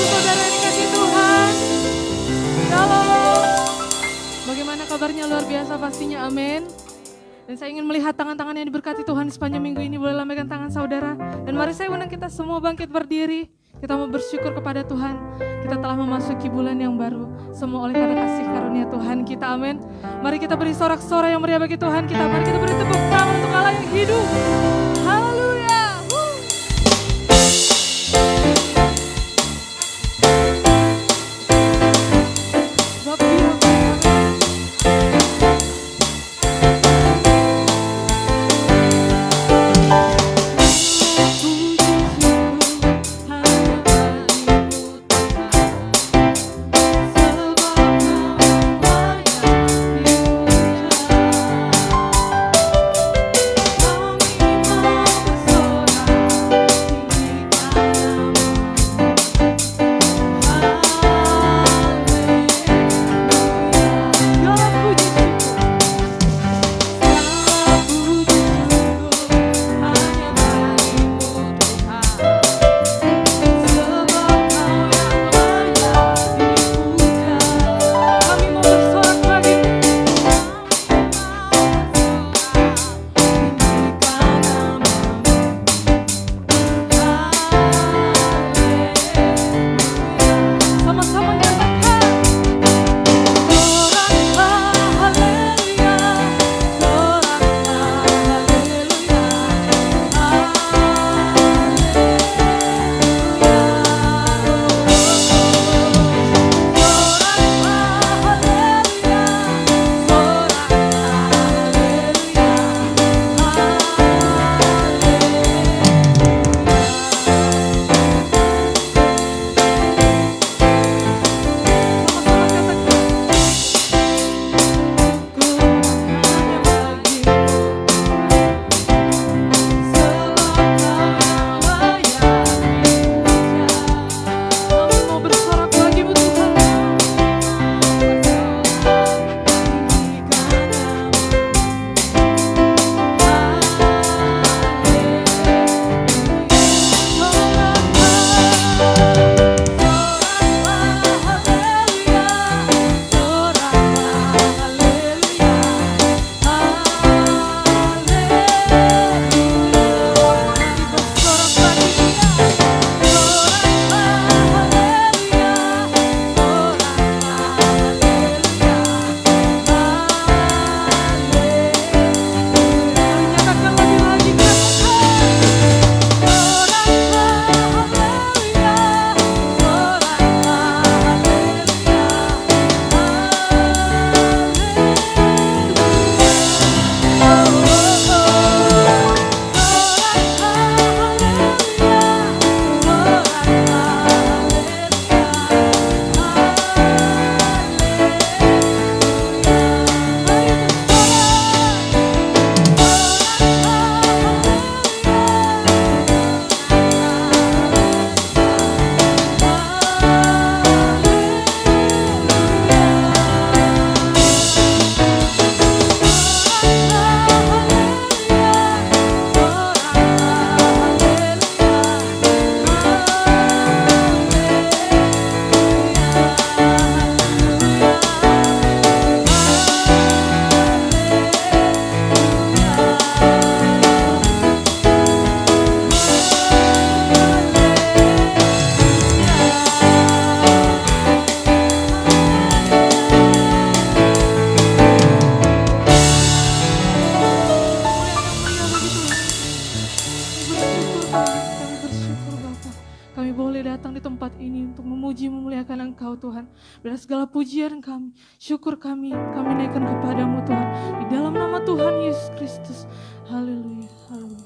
saudara yang dikasihi Tuhan. Shalom. Bagaimana kabarnya? Luar biasa pastinya, amin. Dan saya ingin melihat tangan-tangan yang diberkati Tuhan sepanjang minggu ini. Boleh lambaikan tangan saudara. Dan mari saya undang kita semua bangkit berdiri. Kita mau bersyukur kepada Tuhan. Kita telah memasuki bulan yang baru. Semua oleh karena kasih karunia Tuhan kita, amin. Mari kita beri sorak-sorai yang meriah bagi Tuhan kita. Mari kita beri tepuk tangan untuk Allah yang hidup. Haleluya. Dan segala pujian kami, syukur kami naikkan kepadamu Tuhan. Di dalam nama Tuhan Yesus Kristus. Haleluya, haleluya.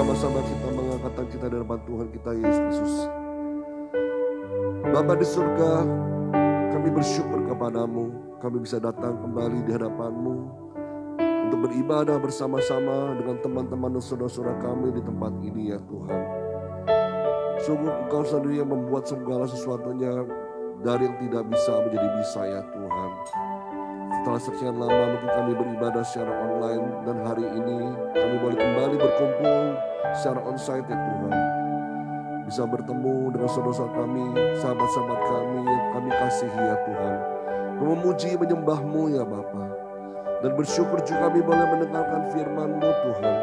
Bersama-sama kita mengangkat kita di hadapan Tuhan kita Yesus Kristus. Bapa di surga, kami bersyukur kepadamu. Kami bisa datang kembali di hadapanmu untuk beribadah bersama-sama dengan teman-teman dan saudara-saudara kami di tempat ini ya Tuhan. Sungguh Engkau sendiri yang membuat segala sesuatunya dari yang tidak bisa menjadi bisa ya Tuhan. Setelah sekian lama mungkin kami beribadah secara online dan hari ini kami boleh kembali berkumpul secara onsite ya Tuhan. Bisa bertemu dengan saudara-saudara kami, sahabat-sahabat kami yang kami kasihi ya Tuhan. Memuji menyembah-Mu ya Bapa. Dan bersyukur juga kami boleh mendengarkan firman-Mu Tuhan.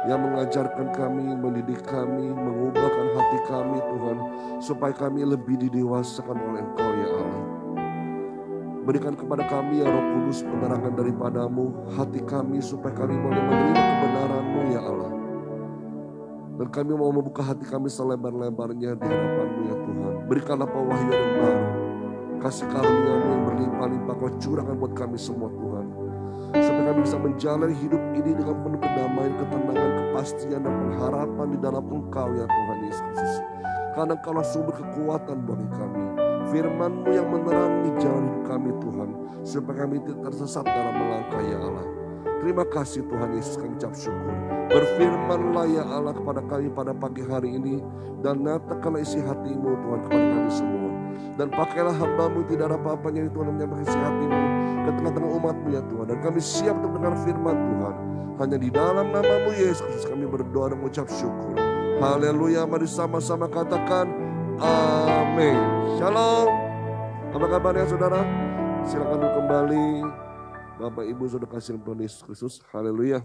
Yang mengajarkan kami, mendidik kami, mengubahkan hati kami Tuhan. Supaya kami lebih didewasakan oleh Engkau ya Allah. Berikan kepada kami ya Roh Kudus penerangan daripada-Mu. Hati kami supaya kami boleh menerima kebenaran-Mu ya Allah. Dan kami mau membuka hati kami selebar-lebarnya di hadapan-Mu ya Tuhan. Berikanlah pewahyuan yang baru. Kasih karunia-Mu yang berlimpah-limpah Kau curahkan buat kami semua Tuhan. Supaya kami bisa menjalani hidup ini dengan penuh kedamaian, ketenangan, kepastian dan pengharapan di dalam Engkau ya Tuhan Yesus Kristus. Karena Engkaulah sumber kekuatan bagi kami. Firman-Mu yang menerangi jalan hidup kami Tuhan. Supaya kami tidak tersesat dalam melangkah ya Allah. Terima kasih Tuhan Yesus, kami ucap syukur. Berfirmanlah ya Allah kepada kami pada pagi hari ini. Dan nyatakanlah isi hati-Mu Tuhan kepada kami semua. Dan pakailah hamba-Mu tidak ada apa-apanya Tuhan menyampaikan isi hati-Mu ke tengah-tengah umat-Mu ya Tuhan. Dan kami siap untuk mendengar firman Tuhan. Hanya di dalam nama-Mu Yesus Kristus kami berdoa dan mengucap syukur. Haleluya, mari sama-sama katakan amin. Shalom. Apa kabarnya saudara? Silakan duduk kembali. Bapak Ibu sudah kasih Tuhan Yesus Kristus. Haleluya.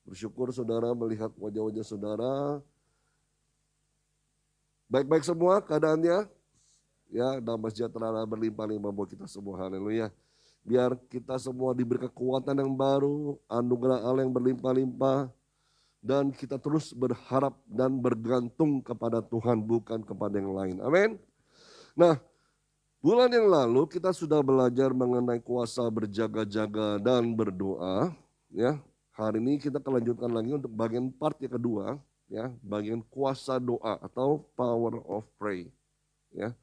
Bersyukur saudara melihat wajah-wajah saudara. Baik-baik semua keadaannya. Ya, damai sejahtera berlimpah-limpah buat kita semua. Haleluya. Biar kita semua diberi kekuatan yang baru, anugerah Allah yang berlimpah-limpah. Dan kita terus berharap dan bergantung kepada Tuhan, bukan kepada yang lain. Amin. Nah, bulan yang lalu kita sudah belajar mengenai kuasa berjaga-jaga dan berdoa. Ya, hari ini kita akan lanjutkan lagi untuk bagian part yang kedua. Ya, bagian kuasa doa atau power of pray. Ya,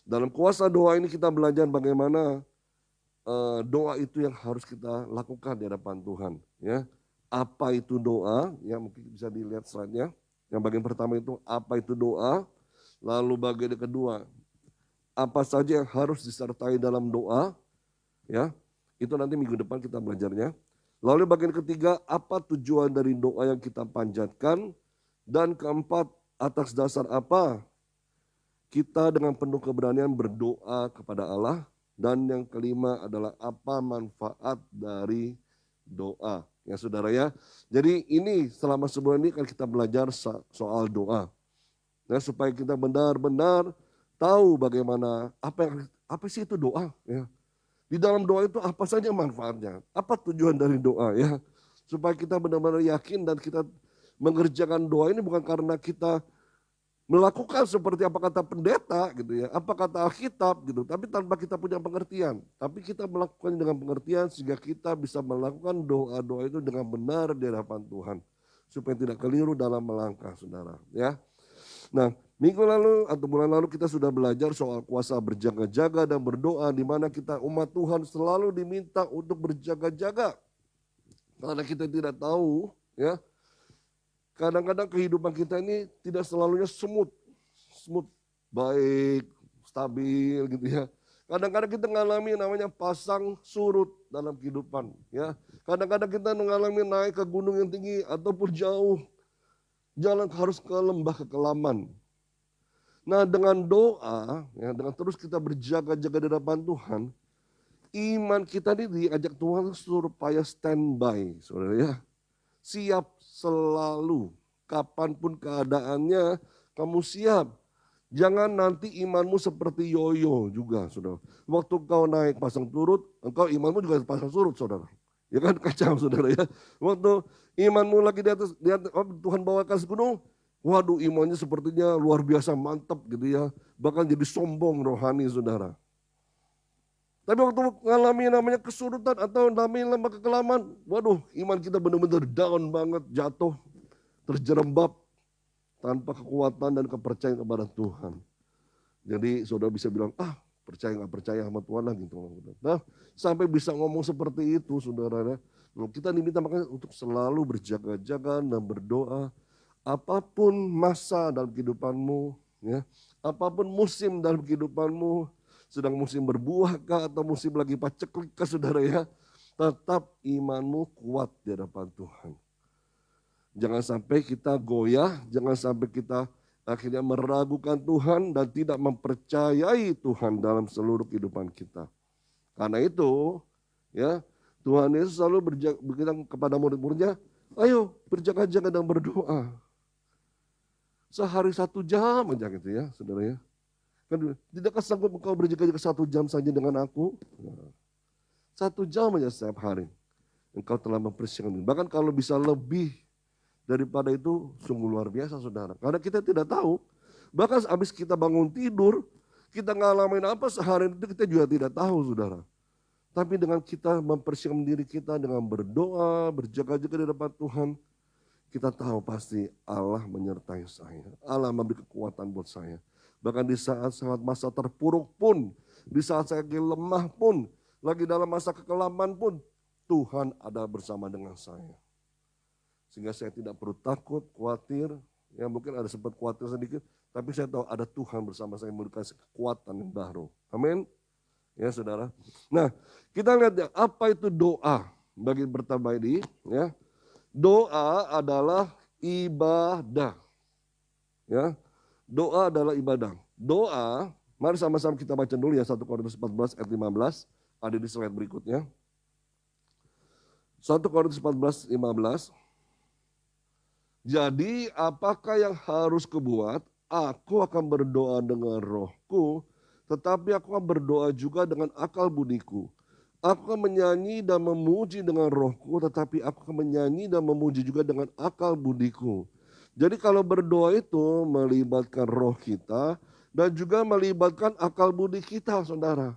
dalam kuasa doa ini kita belajar bagaimana doa itu yang harus kita lakukan di hadapan Tuhan. Ya, apa itu doa? Ya, mungkin bisa dilihat slide-nya. Yang bagian pertama itu apa itu doa? Lalu bagian kedua, apa saja yang harus disertai dalam doa? Ya, itu nanti minggu depan kita belajarnya. Lalu bagian ketiga, apa tujuan dari doa yang kita panjatkan? Dan keempat, atas dasar apa kita dengan penuh keberanian berdoa kepada Allah. Dan yang kelima adalah apa manfaat dari doa. Ya saudara ya. Jadi ini selama sebulan ini kan kita belajar soal doa. Ya, supaya kita benar-benar tahu bagaimana apa sih itu doa ya. Di dalam doa itu apa saja manfaatnya? Apa tujuan dari doa ya? Supaya kita benar-benar yakin dan kita mengerjakan doa ini bukan karena kita melakukan seperti apa kata pendeta gitu ya, apa kata Alkitab gitu, tapi tanpa kita punya pengertian. Tapi kita melakukan dengan pengertian sehingga kita bisa melakukan doa-doa itu dengan benar di hadapan Tuhan. Supaya tidak keliru dalam melangkah saudara ya. Nah, minggu lalu atau bulan lalu kita sudah belajar soal kuasa berjaga-jaga dan berdoa, di mana kita umat Tuhan selalu diminta untuk berjaga-jaga. Karena kita tidak tahu ya, kadang-kadang kehidupan kita ini tidak selalunya smooth, baik, stabil gitu ya. Kadang-kadang kita mengalami namanya pasang surut dalam kehidupan ya. Kadang-kadang kita mengalami naik ke gunung yang tinggi ataupun jauh, jalan harus ke lembah kekelaman. Nah, dengan doa, ya, dengan terus kita berjaga-jaga di hadapan Tuhan, iman kita ini diajak Tuhan supaya standby, saudara ya. Siap selalu, kapanpun keadaannya, kamu siap. Jangan nanti imanmu seperti yoyo juga, saudara. Waktu kau naik pasang surut, engkau imanmu juga pasang surut, saudara. Ya kan, kacau, saudara ya. Waktu imanmu lagi di atas Tuhan bawa ke atas gunung, waduh imannya sepertinya luar biasa mantap gitu ya. Bahkan jadi sombong rohani, saudara. Tapi waktu mengalami namanya kesurutan atau namanya lembah kekelaman, waduh iman kita benar-benar down banget, jatuh. terjerembab tanpa kekuatan dan kepercayaan kepada Tuhan. Jadi saudara bisa bilang, percaya nggak percaya sama Tuhan lah gitu. Nah, sampai bisa ngomong seperti itu saudara. Kita diminta makanya untuk selalu berjaga-jaga dan berdoa. Apapun masa dalam kehidupanmu, ya, apapun musim dalam kehidupanmu, sedang musim berbuah kah atau musim lagi paceklik kah saudara ya, tetap imanmu kuat di hadapan Tuhan. Jangan sampai kita goyah, jangan sampai kita akhirnya meragukan Tuhan dan tidak mempercayai Tuhan dalam seluruh kehidupan kita. Karena itu, ya, Tuhan Yesus selalu berbilang kepada murid-muridnya, ayo berjaga-jaga dan berdoa. Sehari 1 jam aja gitu ya, saudara ya. Kan, tidakkah sanggup engkau berjaga-jaga 1 jam saja dengan aku? 1 jam aja setiap hari. Engkau telah mempersiapkan. Bahkan kalau bisa lebih daripada itu, sungguh luar biasa saudara. Karena kita tidak tahu. Bahkan habis kita bangun tidur, kita ngalamin apa sehari itu kita juga tidak tahu saudara. Tapi dengan kita mempersiapkan diri kita dengan berdoa, berjaga-jaga di depan Tuhan, kita tahu pasti Allah menyertai saya. Allah memberi kekuatan buat saya. Bahkan di saat-saat masa terpuruk pun, di saat saya lagi lemah pun, lagi dalam masa kekelaman pun, Tuhan ada bersama dengan saya. Sehingga saya tidak perlu takut, khawatir, ya mungkin ada sempat khawatir sedikit, tapi saya tahu ada Tuhan bersama saya memberikan kekuatan yang baru. Amin. Ya saudara. Nah, kita lihat ya, apa itu doa bagi bertambah ini, ya. Doa adalah ibadah. Ya. Doa adalah ibadah. Doa, mari sama-sama kita baca dulu ya 1 Korintus 14 ayat 15, ada di slide berikutnya. 1 Korintus 14 15. Jadi apakah yang harus kubuat? Aku akan berdoa dengan rohku, tetapi aku akan berdoa juga dengan akal budiku. Aku akan menyanyi dan memuji dengan rohku, tetapi aku akan menyanyi dan memuji juga dengan akal budiku. Jadi kalau berdoa itu melibatkan roh kita dan juga melibatkan akal budi kita, saudara.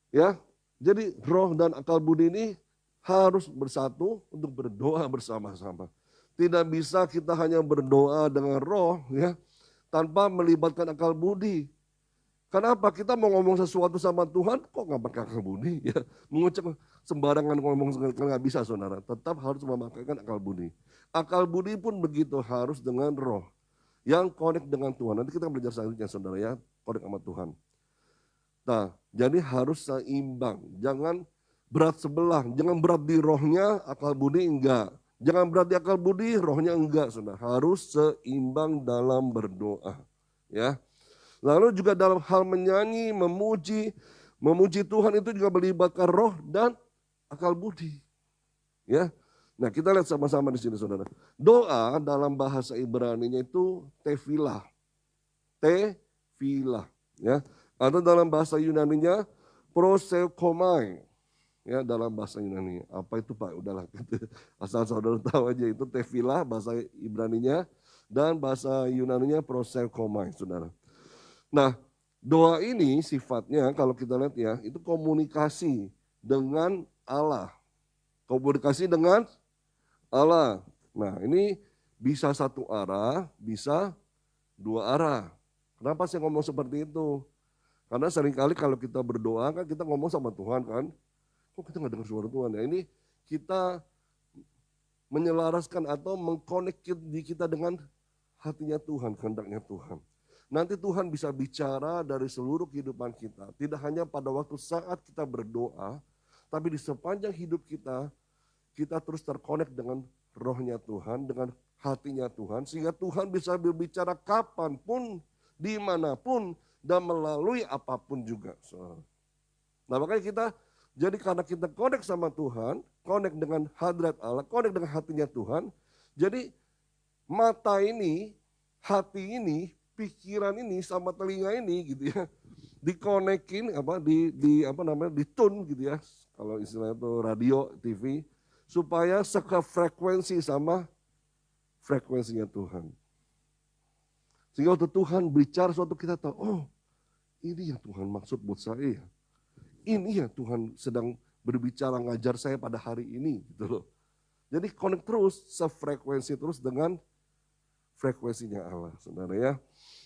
Ya, jadi roh dan akal budi ini harus bersatu untuk berdoa bersama-sama. Tidak bisa kita hanya berdoa dengan roh ya tanpa melibatkan akal budi. Kenapa? Kita mau ngomong sesuatu sama Tuhan kok nggak pakai akal budi ya. Mengucap sembarangan ngomong nggak bisa saudara. Tetap harus memakaikan akal budi. Akal budi pun begitu harus dengan roh yang connect dengan Tuhan. Nanti kita belajar selanjutnya saudara ya, connect sama Tuhan. Nah, jadi harus seimbang. Jangan berat sebelah, jangan berat di rohnya, akal budi enggak. Jangan berat di akal budi, rohnya enggak, saudara. Harus seimbang dalam berdoa. Ya. Lalu juga dalam hal menyanyi, memuji Tuhan itu juga melibatkan roh dan akal budi. Ya. Nah kita lihat sama-sama di sini saudara. Doa dalam bahasa Ibrani-nya itu tefilah. Tefilah. Ya. Atau dalam bahasa Yunani-nya prosekomai. Ya dalam bahasa Yunani. Apa itu Pak? Udahlah. Asal saudara tahu aja itu tefilah bahasa Ibraninya dan bahasa Yunaninya prosekomai saudara. Nah doa ini sifatnya kalau kita lihat ya itu komunikasi dengan Allah. Komunikasi dengan Allah. Nah ini bisa satu arah, bisa dua arah. Kenapa saya ngomong seperti itu? Karena seringkali kalau kita berdoa kan kita ngomong sama Tuhan kan. Kok kita nggak dengar suara Tuhan ya? Ini kita menyelaraskan atau mengkonek di kita dengan hatinya Tuhan, kehendaknya Tuhan. Nanti Tuhan bisa bicara dari seluruh kehidupan kita. Tidak hanya pada waktu saat kita berdoa, tapi di sepanjang hidup kita, kita terus terkonek dengan rohnya Tuhan, dengan hatinya Tuhan. Sehingga Tuhan bisa berbicara kapanpun, dimanapun, dan melalui apapun juga. Nah makanya kita jadi karena kita connect sama Tuhan, connect dengan hadrat Allah, connect dengan hatinya Tuhan. Jadi mata ini, hati ini, pikiran ini sama telinga ini gitu ya. Dikonekin ditune gitu ya. Kalau istilahnya itu radio, TV supaya frekuensi sama frekuensinya Tuhan. Sehingga waktu Tuhan bicara suatu kita tahu, oh ini yang Tuhan maksud buat saya. Ini ya Tuhan sedang berbicara ngajar saya pada hari ini gitu loh. Jadi connect terus, sefrekuensi terus dengan frekuensinya Allah, saudara ya.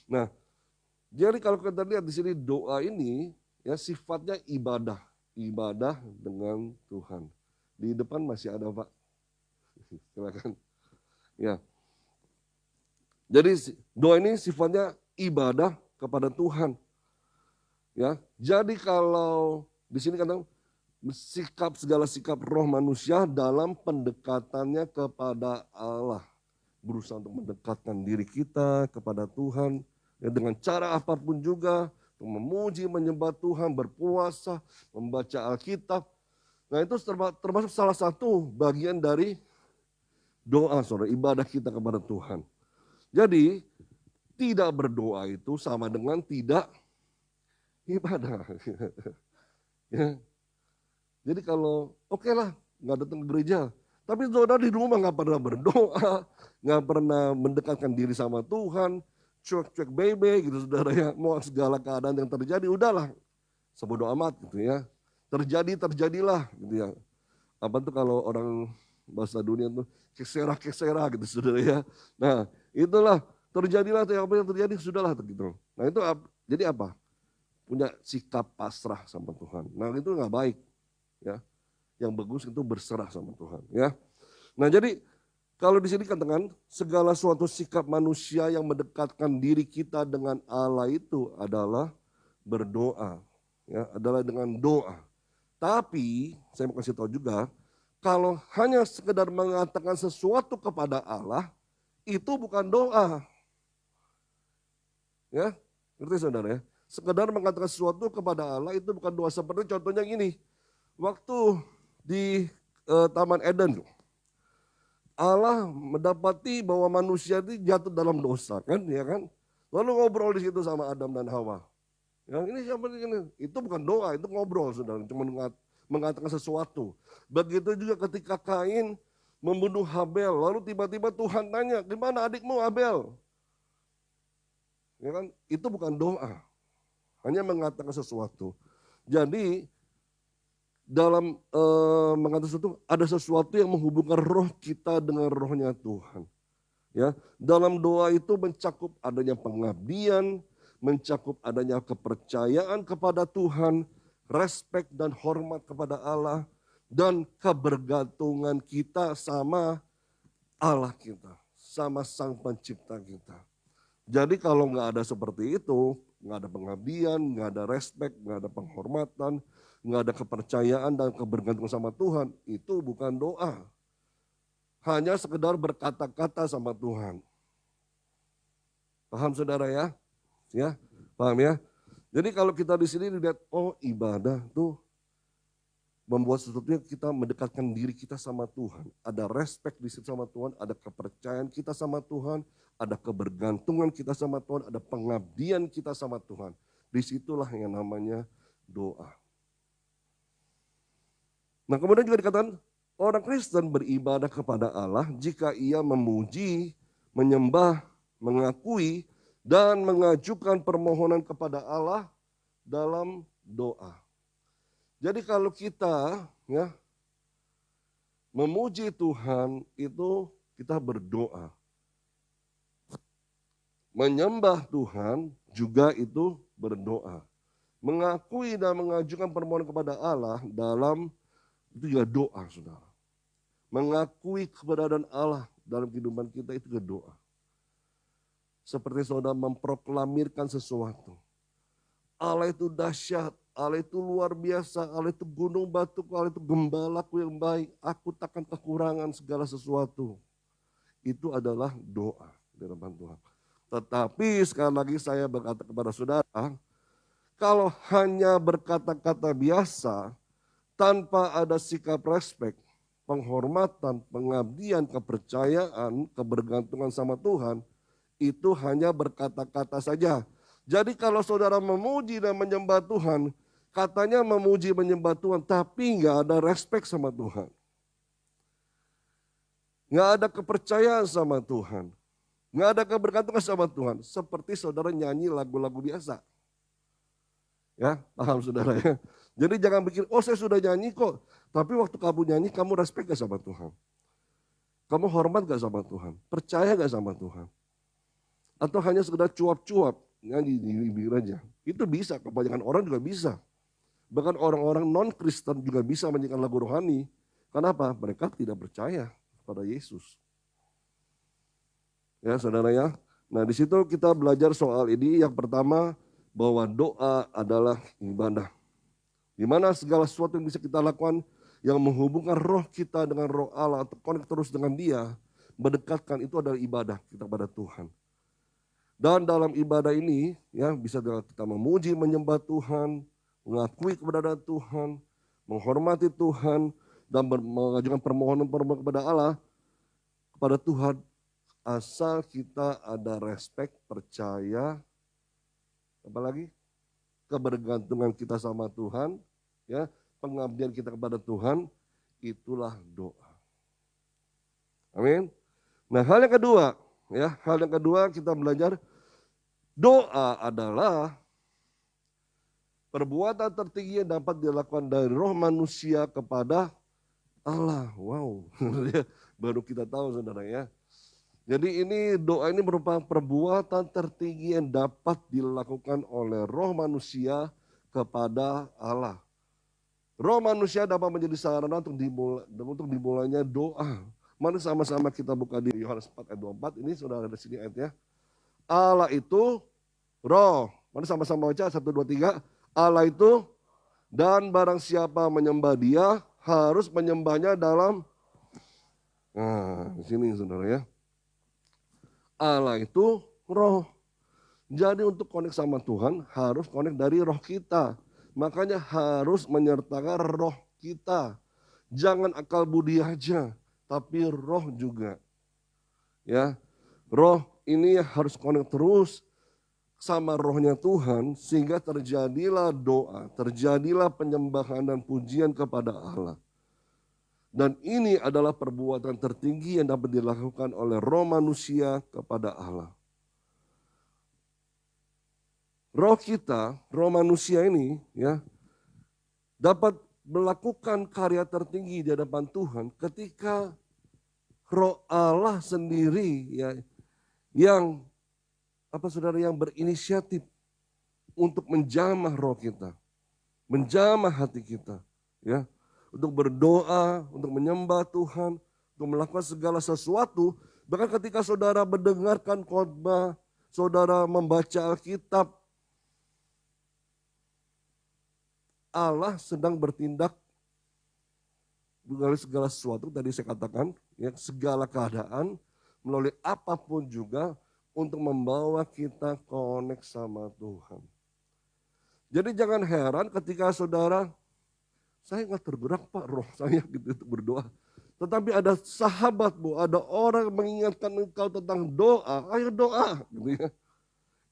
Nah, jadi kalau kita lihat di sini doa ini ya sifatnya ibadah, ibadah dengan Tuhan. Di depan masih ada Pak, silakan. Ya, jadi doa ini sifatnya ibadah kepada Tuhan. Ya, jadi kalau di sini kata segala sikap roh manusia dalam pendekatannya kepada Allah, berusaha untuk mendekatkan diri kita kepada Tuhan ya, dengan cara apapun juga, untuk memuji, menyembah Tuhan, berpuasa, membaca Alkitab. Nah itu termasuk salah satu bagian dari doa, saudara, ibadah kita kepada Tuhan. Jadi tidak berdoa itu sama dengan tidak ibadah. Ya. Jadi kalau oke lah nggak datang ke gereja, tapi saudara di rumah nggak pernah berdoa, nggak pernah mendekatkan diri sama Tuhan, cuek-cuek bebe gitu saudara ya, mau segala keadaan yang terjadi udahlah sebodo amat gitu ya, terjadilah gitu ya. Apa tuh kalau orang bahasa dunia tuh kesera gitu saudara ya. Nah itulah terjadilah tuh apa yang terjadi sudahlah gitu. Nah itu jadi apa? Punya sikap pasrah sama Tuhan. Nah itu nggak baik ya. Yang bagus itu berserah sama Tuhan ya. Nah jadi kalau di sini katakan segala suatu sikap manusia yang mendekatkan diri kita dengan Allah itu adalah berdoa ya, adalah dengan doa. Tapi saya mau kasih tahu juga kalau hanya sekedar mengatakan sesuatu kepada Allah itu bukan doa. Ya, ngerti saudara ya? Sekedar mengatakan sesuatu kepada Allah itu bukan doa. Seperti contohnya gini, waktu di Taman Eden, Allah mendapati bahwa manusia itu jatuh dalam dosa kan, ya kan? Lalu ngobrol di situ sama Adam dan Hawa. Yang ini siapa ini? Itu bukan doa, itu ngobrol saudara, cuma mengatakan sesuatu. Begitu juga ketika Kain membunuh Habel, lalu tiba-tiba Tuhan tanya, "Gimana adikmu Habel?" Ya kan? Itu bukan doa. Hanya mengatakan sesuatu. Jadi dalam mengatakan sesuatu ada sesuatu yang menghubungkan roh kita dengan rohnya Tuhan. Ya, dalam doa itu mencakup adanya pengabdian, mencakup adanya kepercayaan kepada Tuhan, respek dan hormat kepada Allah, dan kebergantungan kita sama Allah kita, sama Sang Pencipta kita. Jadi kalau nggak ada seperti itu, nggak ada pengabdian, nggak ada respek, nggak ada penghormatan, nggak ada kepercayaan dan kebergantungan sama Tuhan, itu bukan doa. Hanya sekedar berkata-kata sama Tuhan. Paham saudara ya? Ya, paham ya? Jadi kalau kita di sini lihat, oh ibadah tuh membuat sesuatu yang kita mendekatkan diri kita sama Tuhan. Ada respect di situ sama Tuhan, ada kepercayaan kita sama Tuhan, ada kebergantungan kita sama Tuhan, ada pengabdian kita sama Tuhan. Disitulah yang namanya doa. Nah kemudian juga dikatakan, orang Kristen beribadah kepada Allah jika ia memuji, menyembah, mengakui, dan mengajukan permohonan kepada Allah dalam doa. Jadi kalau kita ya memuji Tuhan itu kita berdoa. Menyembah Tuhan juga itu berdoa. Mengakui dan mengajukan permohonan kepada Allah dalam itu juga doa, saudara. Mengakui keberadaan Allah dalam kehidupan kita itu juga doa. Seperti saudara memproklamirkan sesuatu. Allah itu dahsyat, Allah itu luar biasa, Allah itu gunung batuku, Allah itu gembalaku yang baik. Aku takkan kekurangan segala sesuatu. Itu adalah doa di hadapan Tuhan. Tetapi sekali lagi saya berkata kepada saudara, kalau hanya berkata-kata biasa, tanpa ada sikap respek, penghormatan, pengabdian, kepercayaan, kebergantungan sama Tuhan, itu hanya berkata-kata saja. Jadi kalau saudara memuji dan menyembah Tuhan, katanya memuji menyembah Tuhan, tapi nggak ada respek sama Tuhan. Nggak ada kepercayaan sama Tuhan. Nggak ada kebergantungan sama Tuhan. Seperti saudara nyanyi lagu-lagu biasa. Ya, paham saudara ya. Jadi jangan pikir, oh saya sudah nyanyi kok. Tapi waktu kamu nyanyi, kamu respek gak sama Tuhan? Kamu hormat gak sama Tuhan? Percaya gak sama Tuhan? Atau hanya sekedar cuap-cuap, nyanyi di bibir aja. Itu bisa, kebanyakan orang juga bisa. Bahkan orang-orang non-Kristen juga bisa menyanyikan lagu rohani. Kenapa? Mereka tidak percaya pada Yesus. Ya saudara ya. Nah di situ kita belajar soal ini. Yang pertama bahwa doa adalah ibadah. Di mana segala sesuatu yang bisa kita lakukan yang menghubungkan roh kita dengan roh Allah atau connect terus dengan Dia, mendekatkan itu adalah ibadah kita kepada Tuhan. Dan dalam ibadah ini ya bisa kita memuji, menyembah Tuhan, mengakui keberadaan Tuhan, menghormati Tuhan, dan mengajukan permohonan-permohonan kepada Allah, kepada Tuhan, asal kita ada respect, percaya, apalagi kebergantungan kita sama Tuhan, ya, pengabdian kita kepada Tuhan, itulah doa. Amin. Nah, hal yang kedua kita belajar doa adalah perbuatan tertinggi yang dapat dilakukan dari roh manusia kepada Allah. Wow, baru kita tahu saudara ya. Jadi doa ini merupakan perbuatan tertinggi yang dapat dilakukan oleh roh manusia kepada Allah. Roh manusia dapat menjadi sarana untuk dimulainya doa. Mari sama-sama kita buka di Yohanes 4 ayat 24. Ini sudah ada di sini ayatnya. Allah itu roh. Mari sama-sama baca 1, 2, 3. Allah itu dan barang siapa menyembah Dia harus menyembahnya dalam. Nah, di sini saudara ya. Allah itu roh. Jadi untuk connect sama Tuhan harus connect dari roh kita. Makanya harus menyertakan roh kita. Jangan akal budi aja, tapi roh juga. Ya, roh ini harus connect terus sama rohnya Tuhan sehingga terjadilah doa, terjadilah penyembahan dan pujian kepada Allah. Dan ini adalah perbuatan tertinggi yang dapat dilakukan oleh roh manusia kepada Allah. Roh kita, roh manusia ini ya dapat melakukan karya tertinggi di hadapan Tuhan ketika roh Allah sendiri ya yang yang berinisiatif untuk menjamah roh kita, menjamah hati kita ya. Untuk berdoa, untuk menyembah Tuhan, untuk melakukan segala sesuatu. Bahkan ketika saudara mendengarkan khotbah, saudara membaca Alkitab, Allah sedang bertindak melalui segala sesuatu, tadi saya katakan, ya, segala keadaan, melalui apapun juga, untuk membawa kita connect sama Tuhan. Jadi jangan heran ketika saudara, saya nggak tergerak Pak roh saya gitu untuk berdoa. Tetapi ada sahabatmu, ada orang mengingatkan engkau tentang doa, ayo doa. Gitu ya.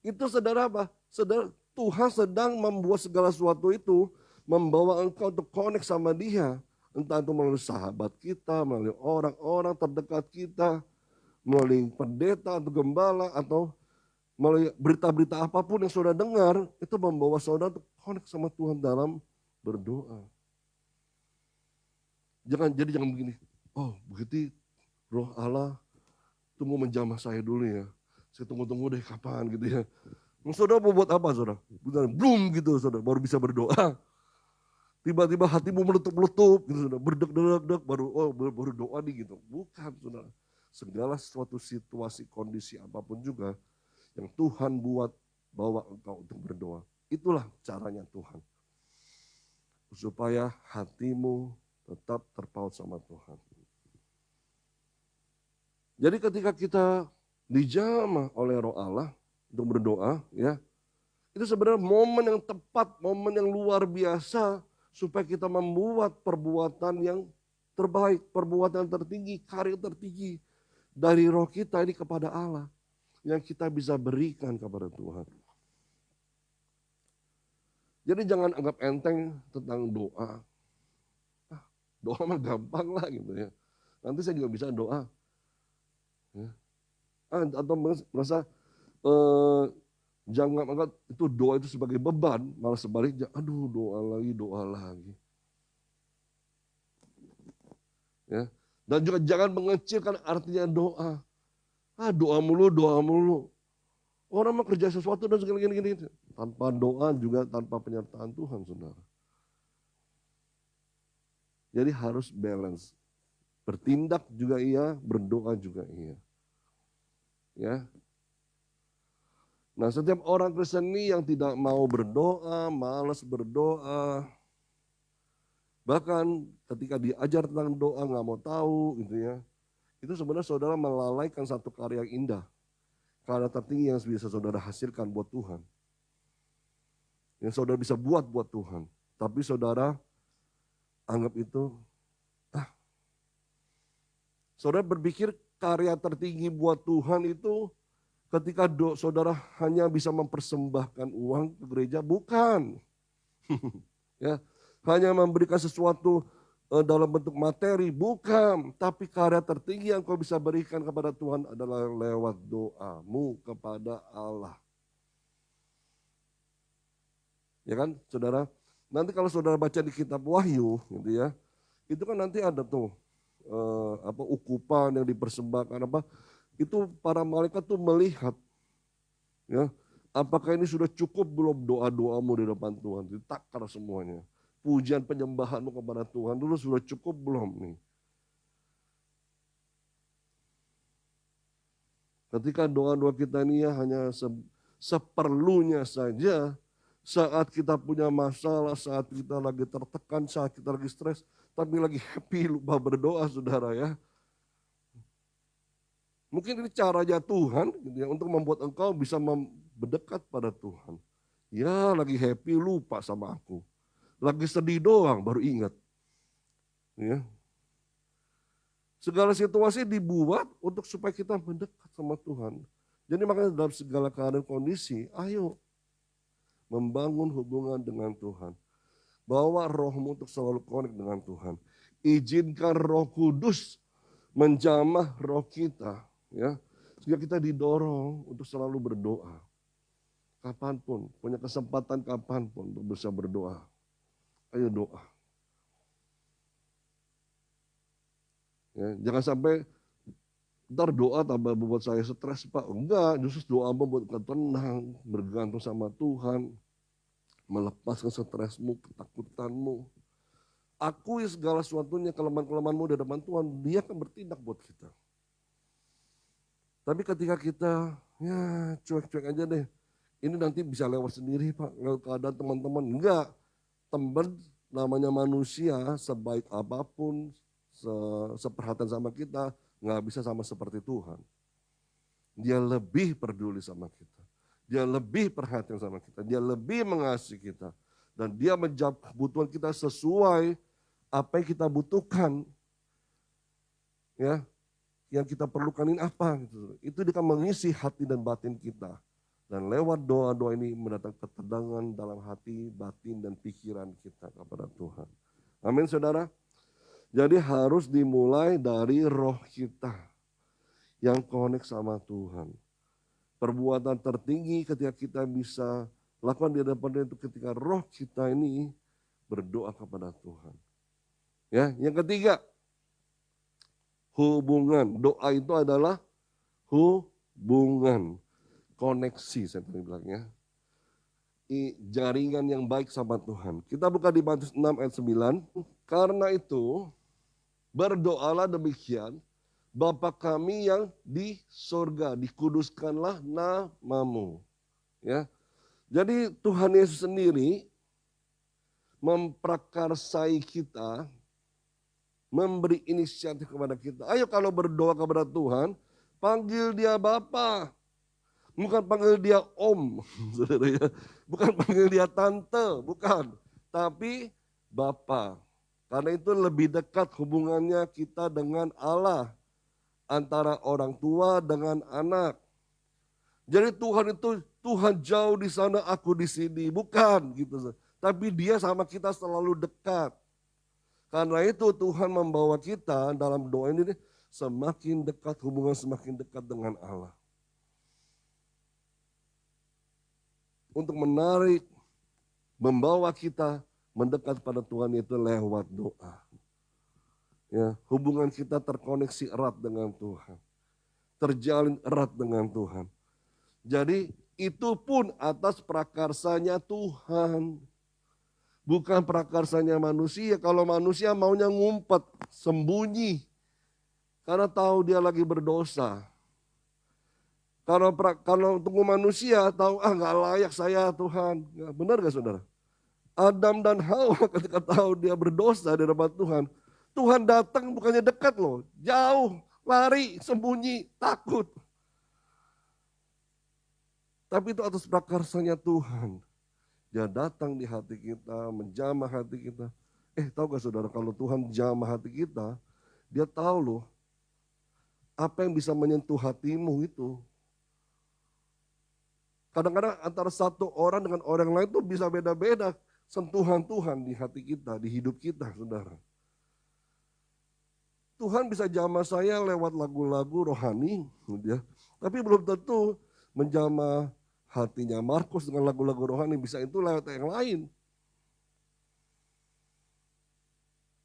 Itu saudara apa? Saudara, Tuhan sedang membuat segala sesuatu itu, membawa engkau untuk connect sama Dia. Entah itu melalui sahabat kita, melalui orang-orang terdekat kita, melalui pendeta atau gembala, atau melalui berita-berita apapun yang saudara dengar, itu membawa saudara untuk connect sama Tuhan dalam berdoa. Jangan begini, oh begitu roh Allah tunggu menjamah saya dulu ya. Saya tunggu deh kapan gitu ya. Saudara mau buat apa saudara? Belum gitu saudara, baru bisa berdoa. Tiba-tiba hatimu meletup-letup gitu saudara, berdek-dek baru doa nih gitu. Bukan saudara. Segala suatu situasi, kondisi apapun juga yang Tuhan buat bawa engkau untuk berdoa. Itulah caranya Tuhan. Supaya hatimu tetap terpaut sama Tuhan. Jadi ketika kita dijamah oleh roh Allah untuk berdoa, ya, itu sebenarnya momen yang tepat, momen yang luar biasa supaya kita membuat perbuatan yang terbaik, perbuatan tertinggi, karya tertinggi dari roh kita ini kepada Allah yang kita bisa berikan kepada Tuhan. Jadi jangan anggap enteng tentang doa. Doa mah gampang lah gitu ya. Nanti saya juga bisa doa. Ya. Atau merasa jangan anggap itu doa itu sebagai beban, malah sebaliknya, aduh doa lagi. Ya. Dan juga jangan mengecilkan artinya doa. Doa mulu, doa mulu. Orang mau kerja sesuatu dan segala gini-gini. Tanpa doa juga tanpa penyertaan Tuhan, saudara. Jadi harus balance. Bertindak juga iya, berdoa juga iya. Ya. Nah, setiap orang Kristen ini yang tidak mau berdoa, malas berdoa, bahkan ketika diajar tentang doa nggak mau tahu gitu ya, itu sebenarnya saudara melalaikan satu karya yang indah, karya tertinggi yang bisa saudara hasilkan buat Tuhan, yang saudara bisa buat Tuhan. Tapi saudara anggap itu, saudara berpikir karya tertinggi buat Tuhan itu ketika saudara hanya bisa mempersembahkan uang ke gereja, bukan. Ya, hanya memberikan sesuatu dalam bentuk materi, bukan. Tapi karya tertinggi yang kau bisa berikan kepada Tuhan adalah lewat doamu kepada Allah. Ya kan, saudara? Nanti kalau saudara baca di kitab Wahyu, gitu ya, itu kan nanti ada tuh ukupan yang dipersembahkan apa? Itu para malaikat tuh melihat, ya, apakah ini sudah cukup belum doa-doamu di depan Tuhan? Ditakar semuanya. Pujian penyembahanmu kepada Tuhan dulu sudah cukup belum nih? Ketika doa-doa kita ini ya hanya seperlunya saja, saat kita punya masalah, saat kita lagi tertekan, saat kita lagi stres, tapi lagi happy lupa berdoa, saudara ya. Mungkin ini caranya Tuhan gitu ya, untuk membuat engkau bisa mendekat pada Tuhan. Ya lagi happy lupa sama aku. Lagi sedih doang baru ingat. Ya. Segala situasi dibuat untuk supaya kita mendekat sama Tuhan. Jadi makanya dalam segala keadaan kondisi, ayo membangun hubungan dengan Tuhan. Bawa rohmu untuk selalu connect dengan Tuhan. Izinkan Roh Kudus menjamah roh kita, ya, sehingga kita didorong untuk selalu berdoa. Kapanpun, punya kesempatan kapanpun untuk bisa berdoa. Ayo doa. Ya, jangan sampai ntar doa tambah membuat saya stres, Pak. Enggak, justru doa membuat kita tenang, bergantung sama Tuhan, melepaskan stresmu, ketakutanmu. Akui segala sesuatunya, kelemahan-kelemahanmu di depan Tuhan, Dia akan bertindak buat kita. Tapi ketika kita, ya cuek-cuek aja deh, ini nanti bisa lewat sendiri Pak, lewat keadaan teman-teman. Enggak, teman namanya manusia, sebaik apapun, seperhatian sama kita, nggak bisa sama seperti Tuhan. Dia lebih peduli sama kita. Dia lebih perhatian sama kita. Dia lebih mengasihi kita. Dan dia menjawab kebutuhan kita sesuai apa yang kita butuhkan. Ya, yang kita perlukan ini apa? Gitu. Itu dia akan mengisi hati dan batin kita. Dan lewat doa-doa ini mendatangkan ketenangan dalam hati, batin, dan pikiran kita kepada Tuhan. Amin saudara. Jadi harus dimulai dari roh kita yang connect sama Tuhan. Perbuatan tertinggi ketika kita bisa lakukan di hadapan Dia itu ketika roh kita ini berdoa kepada Tuhan. Ya, yang ketiga, hubungan. Doa itu adalah hubungan, koneksi saya tadi bilangnya. Jaringan yang baik sama Tuhan. Kita buka di Matius 6 ayat 9. Karena itu berdoalah demikian, Bapa kami yang di sorga, dikuduskanlah namamu. Ya, jadi Tuhan Yesus sendiri memprakarsai kita, memberi inisiatif kepada kita. Ayo kalau berdoa kepada Tuhan, panggil Dia Bapa. Bukan panggil Dia Om, saudara ya. Bukan panggil Dia Tante, bukan. Tapi Bapa. Karena itu lebih dekat hubungannya kita dengan Allah. Antara orang tua dengan anak. Jadi Tuhan itu, Tuhan jauh di sana, aku di sini. Bukan gitu. Tapi Dia sama kita selalu dekat. Karena itu Tuhan membawa kita dalam doa ini semakin dekat, hubungan semakin dekat dengan Allah. Untuk menarik, membawa kita mendekat pada Tuhan itu lewat doa. Ya, hubungan kita terkoneksi erat dengan Tuhan. Terjalin erat dengan Tuhan. Jadi itu pun atas prakarsanya Tuhan. Bukan prakarsanya manusia. Kalau manusia maunya ngumpet, sembunyi. Karena tahu dia lagi berdosa. Kalau tunggu manusia tahu nggak layak saya Tuhan. Benar gak saudara? Adam dan Hawa ketika tahu dia berdosa di hadapan Tuhan. Tuhan datang bukannya dekat loh. Jauh, lari, sembunyi, takut. Tapi itu atas prakarsanya Tuhan. Dia datang di hati kita, menjamah hati kita. Tahu gak saudara, kalau Tuhan jamah hati kita, dia tahu loh, apa yang bisa menyentuh hatimu itu. Kadang-kadang antara satu orang dengan orang lain itu bisa beda-beda sentuhan Tuhan di hati kita, di hidup kita, saudara. Tuhan bisa jamah saya lewat lagu-lagu rohani, ya. Tapi belum tentu menjamah hatinya Markus dengan lagu-lagu rohani, bisa itu lewat yang lain.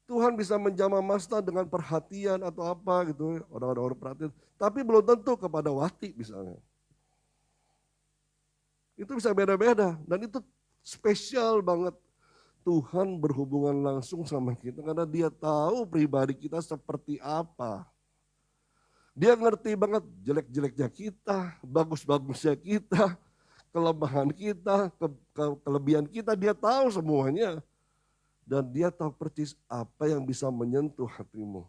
Tuhan bisa menjamah Masta dengan perhatian atau apa gitu, orang-orang perhatian. Tapi belum tentu kepada Wati misalnya. Itu bisa beda-beda dan itu spesial banget. Tuhan berhubungan langsung sama kita karena dia tahu pribadi kita seperti apa. Dia ngerti banget jelek-jeleknya kita, bagus-bagusnya kita, kelemahan kita, kelebihan kita, dia tahu semuanya. Dan dia tahu persis apa yang bisa menyentuh hatimu.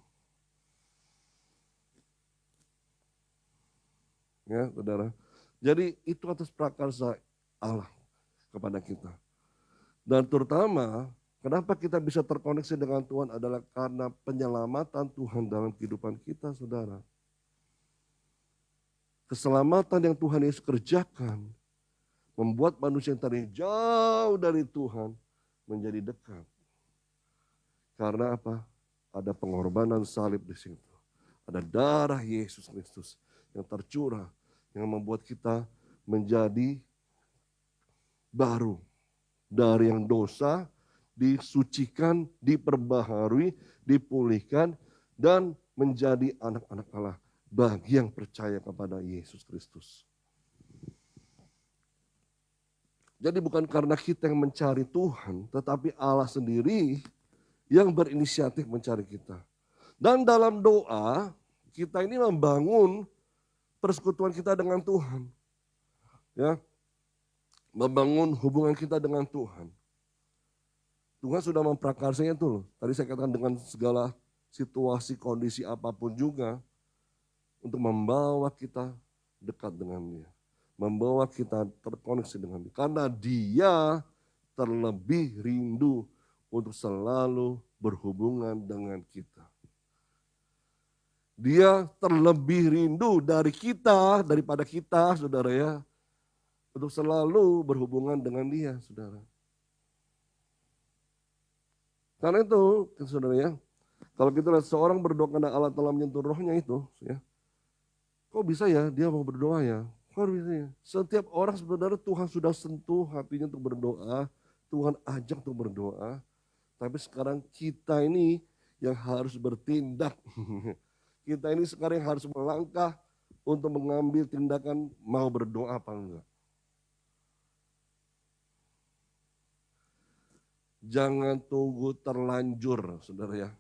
Ya, saudara. Jadi itu atas prakarsa Allah kepada kita. Dan terutama kenapa kita bisa terkoneksi dengan Tuhan adalah karena penyelamatan Tuhan dalam kehidupan kita, saudara. Keselamatan yang Tuhan Yesus kerjakan membuat manusia yang tadi jauh dari Tuhan menjadi dekat. Karena apa? Ada pengorbanan salib di situ. Ada darah Yesus Kristus yang tercurah, yang membuat kita menjadi baru. Dari yang dosa, disucikan, diperbaharui, dipulihkan, dan menjadi anak-anak Allah bagi yang percaya kepada Yesus Kristus. Jadi bukan karena kita yang mencari Tuhan, tetapi Allah sendiri yang berinisiatif mencari kita. Dan dalam doa, kita ini membangun persekutuan kita dengan Tuhan. Ya, membangun hubungan kita dengan Tuhan. Tuhan sudah memprakarsanya itu loh. Tadi saya katakan dengan segala situasi, kondisi apapun juga. Untuk membawa kita dekat dengan Dia. Membawa kita terkoneksi dengan Dia. Karena Dia terlebih rindu untuk selalu berhubungan dengan kita. Dia terlebih rindu dari kita, daripada kita, saudara ya. Untuk selalu berhubungan dengan Dia, saudara. Karena itu, saudara ya, kalau kita lihat seorang berdoa karena Allah telah menyentuh rohnya itu, ya, kok bisa ya dia mau berdoa ya? Kok bisa ya? Setiap orang sebenarnya Tuhan sudah sentuh hatinya untuk berdoa, Tuhan ajak untuk berdoa, tapi sekarang kita ini yang harus bertindak. Kita ini sekarang yang harus melangkah untuk mengambil tindakan mau berdoa apa enggak. Jangan tunggu terlanjur, saudara ya.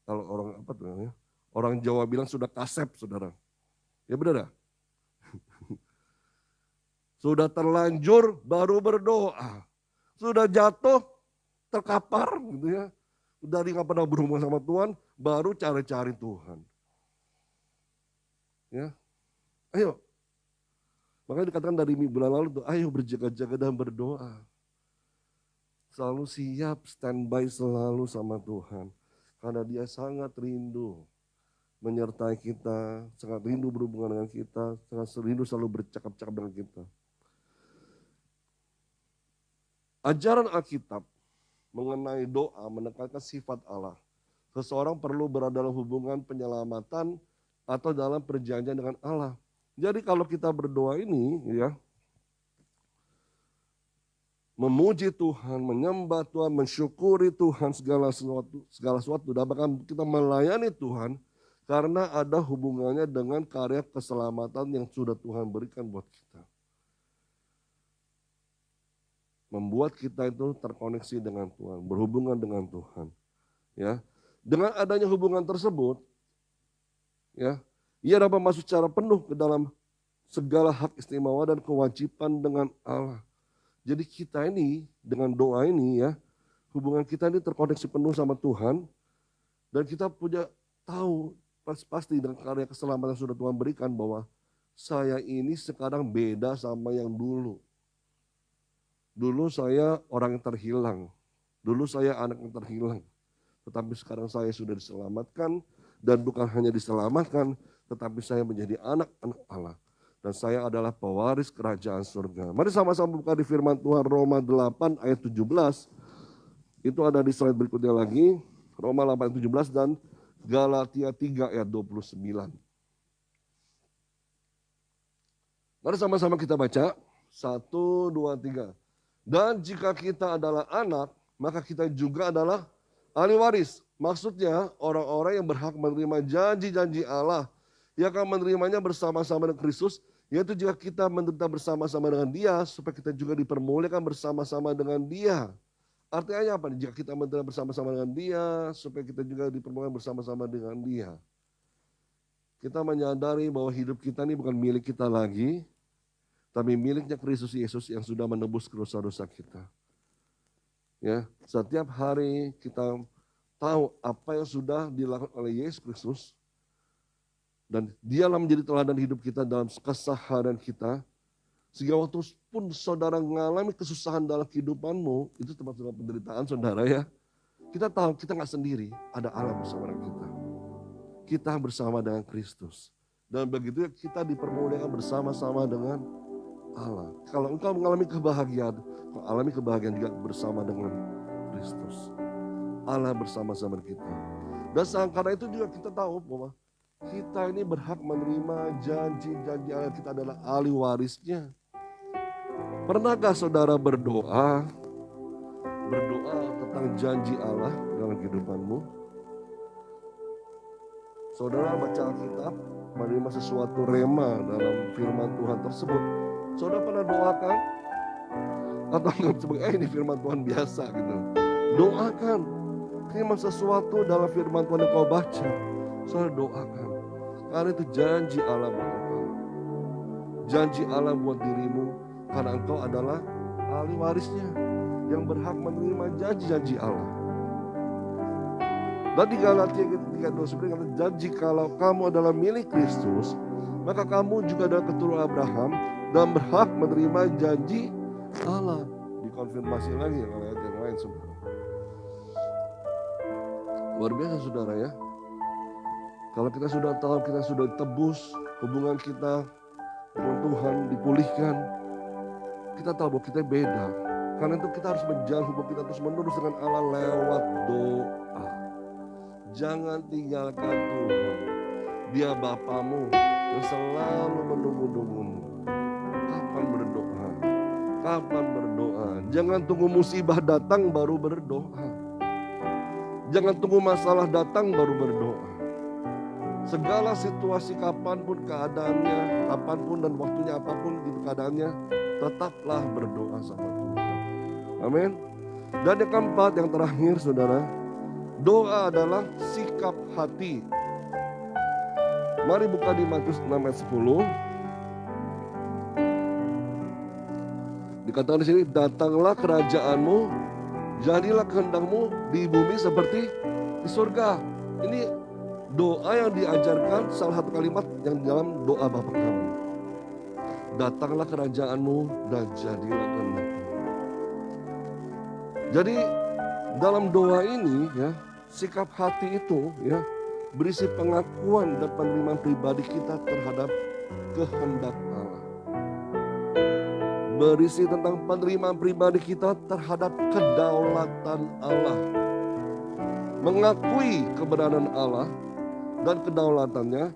Kalau orang apa tuh namanya? Orang Jawa bilang sudah kasep, saudara. Ya benar ya? Sudah terlanjur baru berdoa. Sudah jatuh terkapar gitu ya. Dari nggak pernah berhubungan sama Tuhan, baru cari-cari Tuhan. Ya, ayo. Makanya dikatakan dari bulan lalu tuh, ayo berjaga-jaga dan berdoa. Selalu siap, standby selalu sama Tuhan. Karena Dia sangat rindu menyertai kita, sangat rindu berhubungan dengan kita, sangat rindu selalu bercakap-cakap dengan kita. Ajaran Alkitab mengenai doa menekankan sifat Allah. Seseorang perlu berada dalam hubungan penyelamatan atau dalam perjanjian dengan Allah. Jadi kalau kita berdoa ini ya, memuji Tuhan, menyembah Tuhan, mensyukuri Tuhan segala sesuatu. Dan bahkan kita melayani Tuhan karena ada hubungannya dengan karya keselamatan yang sudah Tuhan berikan buat kita. Membuat kita itu terkoneksi dengan Tuhan, berhubungan dengan Tuhan. Ya, dengan adanya hubungan tersebut, ya, ia dapat masuk secara penuh ke dalam segala hak istimewa dan kewajiban dengan Allah. Jadi kita ini dengan doa ini ya, hubungan kita ini terkoneksi penuh sama Tuhan. Dan kita punya tahu pasti dengan karya keselamatan yang sudah Tuhan berikan bahwa saya ini sekarang beda sama yang dulu. Dulu saya orang yang terhilang. Dulu saya anak yang terhilang. Tetapi sekarang saya sudah diselamatkan. Dan bukan hanya diselamatkan, tetapi saya menjadi anak-anak Allah. Dan saya adalah pewaris kerajaan surga. Mari sama-sama buka di firman Tuhan Roma 8 ayat 17. Itu ada di slide berikutnya lagi. Roma 8 ayat 17 dan Galatia 3 ayat 29. Mari sama-sama kita baca. 1, 2, 3. Dan jika kita adalah anak, maka kita juga adalah ahli waris. Maksudnya orang-orang yang berhak menerima janji-janji Allah. Yang akan menerimanya bersama-sama dengan Kristus. Yaitu jika kita menderita bersama-sama dengan Dia, supaya kita juga dipermuliakan bersama-sama dengan Dia. Artinya apa? Jika kita menderita bersama-sama dengan Dia, supaya kita juga dipermuliakan bersama-sama dengan Dia. Kita menyadari bahwa hidup kita ini bukan milik kita lagi, tapi miliknya Kristus Yesus yang sudah menebus dosa-dosa kita. Ya, setiap hari kita tahu apa yang sudah dilakukan oleh Yesus Kristus. Dan dialah menjadi teladan hidup kita dalam keseharian kita. Sehingga waktu pun saudara mengalami kesusahan dalam kehidupanmu, itu termasuk dalam penderitaan saudara ya. Kita tahu kita nggak sendiri, ada Allah bersama dengan kita. Kita bersama dengan Kristus. Dan begitu kita dipermuliakan bersama-sama dengan Allah. Kalau engkau mengalami kebahagiaan, kau alami kebahagiaan juga bersama dengan Kristus. Allah bersama-sama kita. Dan karena itu juga kita tahu bahwa kita ini berhak menerima janji-janji Allah. Kita adalah ahli warisnya. Pernahkah saudara berdoa tentang janji Allah dalam kehidupanmu? Saudara baca Alkitab, menerima sesuatu rema dalam firman Tuhan tersebut. Saudara pernah doakan? Atau anggap sebagai ini firman Tuhan biasa gitu. Doakan. Terima sesuatu dalam firman Tuhan yang kau baca. Saudara doakan. Karena itu janji Allah buat engkau. Janji Allah buat dirimu. Karena engkau adalah ahli warisnya. Yang berhak menerima janji-janji Allah. Dan di Galatia 3:29 kata, dan jikalau kamu adalah milik Kristus, maka kamu juga adalah keturunan Abraham dan berhak menerima janji Allah. Dikonfirmasi lagi oleh ayat yang lain saudara. Luar biasa saudara ya. Kalau kita sudah tahu, kita sudah tebus, hubungan kita dengan Tuhan dipulihkan, kita tahu bahwa kita beda. Karena itu kita harus menjalin hubungan kita terus menerus dengan Allah lewat doa. Jangan tinggalkan Tuhan. Dia Bapamu yang selalu menunggu-nunggumu. Kapan berdoa? Kapan berdoa? Jangan tunggu musibah datang baru berdoa. Jangan tunggu masalah datang baru berdoa. Segala situasi kapanpun keadaannya, kapanpun dan waktunya apapun gitu keadaannya, tetaplah berdoa sama Tuhan. Amin. Dan yang keempat, yang terakhir saudara, doa adalah sikap hati. Mari buka di Matius 6 ayat 10. Dikatakan di sini, datanglah kerajaanmu, jadilah kehendakmu di bumi seperti di surga. Ini doa yang diajarkan, salah satu kalimat yang dalam doa Bapa kami. Datanglah kerajaanmu dan jadilah kehendakmu. Jadi dalam doa ini ya, sikap hati itu ya berisi pengakuan dan penerimaan pribadi kita terhadap kehendak Allah. Berisi tentang penerimaan pribadi kita terhadap kedaulatan Allah. Mengakui kebenaran Allah dan kedaulatannya,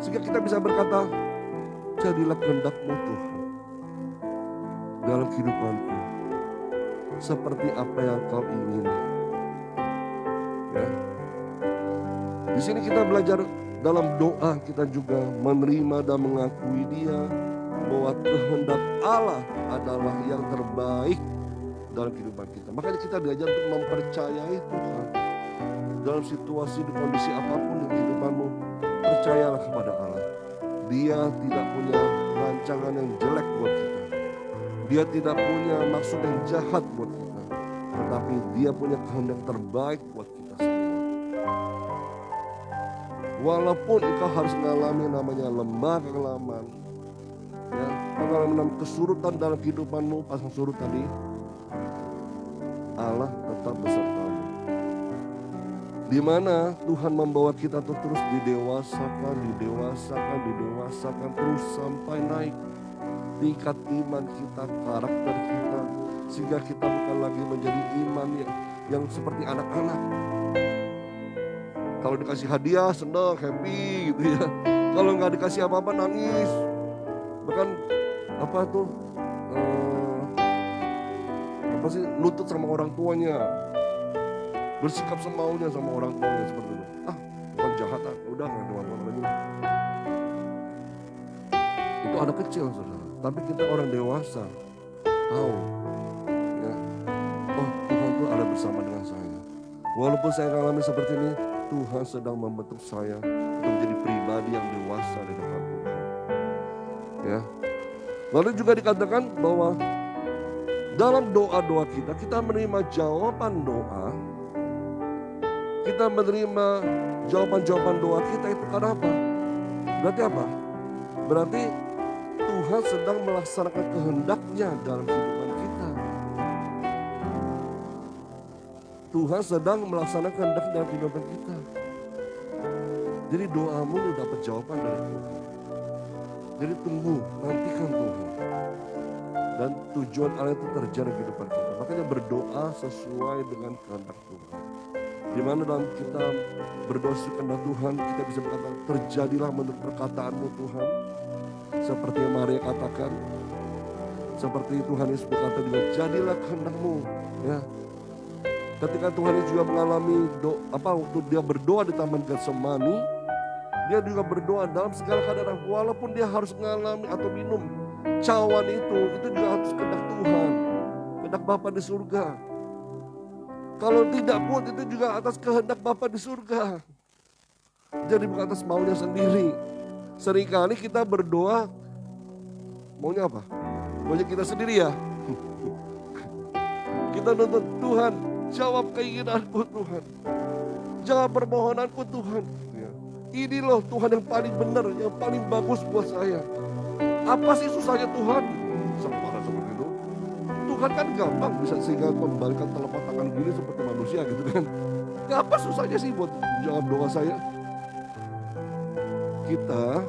sehingga kita bisa berkata, jadilah kehendak-Mu Tuhan dalam kehidupanku. seperti apa yang kau ingini. Ya. Di sini kita belajar dalam doa, kita juga menerima dan mengakui Dia bahwa kehendak Allah adalah yang terbaik dalam kehidupan kita. Makanya kita diajar untuk mempercayai Tuhan. Dalam situasi di kondisi apapun di kehidupanmu, percayalah kepada Allah. Dia tidak punya rancangan yang jelek buat kita. Dia tidak punya maksud yang jahat buat kita. Tetapi Dia punya kehendak terbaik buat kita semua. Walaupun engkau harus mengalami namanya lembah kekelaman, ya, mengalami kesurutan dalam kehidupanmu, pasang surut tadi, Allah tetap besertamu. Di mana Tuhan membawa kita tuh terus didewasakan, terus sampai naik tingkat iman kita, karakter kita, sehingga kita bukan lagi menjadi iman yang seperti anak-anak. Kalau dikasih hadiah senang, happy gitu ya. Kalau nggak dikasih apa-apa nangis. Bahkan nutut sama orang tuanya. Bersikap semaunya sama orang tuanya seperti itu. Bukan jahat, udah nggak ada apa-apa lagi. Itu anak kecil, saudara. Tapi kita orang dewasa tahu, ya, Tuhan tuh ada bersama dengan saya. Walaupun saya mengalami seperti ini, Tuhan sedang membentuk saya untuk menjadi pribadi yang dewasa di depan Tuhan. Ya. Lalu juga dikatakan bahwa dalam doa-doa kita menerima jawaban doa. Kita menerima jawaban-jawaban doa kita itu karena apa? Berarti apa? Berarti Tuhan sedang melaksanakan kehendak-Nya dalam kehidupan kita. Tuhan sedang melaksanakan kehendak dalam kehidupan kita. Jadi doamu lu dapat jawaban dari Tuhan. Jadi tunggu, nantikan Tuhan. Dan tujuan Allah itu terjadi di kehidupan kita. Makanya berdoa sesuai dengan kehendak Tuhan. Di mana dalam kita berdoa sesuai kehendak Tuhan, kita bisa berkata, terjadilah menurut perkataanmu Tuhan. Seperti yang Maria katakan, seperti Tuhan Yesus berkata juga, jadilah kehendak-Mu. Ya. Ketika Tuhan Yesus juga mengalami waktu dia berdoa di Taman Getsemani, dia juga berdoa dalam segala keadaan, walaupun dia harus mengalami atau minum cawan itu juga harus kehendak Tuhan, kehendak Bapa di surga. Kalau tidak pun itu juga atas kehendak Bapa di surga. Jadi bukan atas maunya sendiri. Seringkali kita berdoa, maunya apa? Maunya kita sendiri ya. Kita nuntut Tuhan, jawab keinginanku Tuhan. Jawab permohonanku Tuhan. Ini loh Tuhan yang paling benar, yang paling bagus buat saya. Apa sih susahnya Tuhan? Separah seperti itu. Tuhan kan gampang bisa sehingga membalikan telapak tangan gini seperti manusia gitu kan. Apa susahnya sih buat jawab doa saya? Kita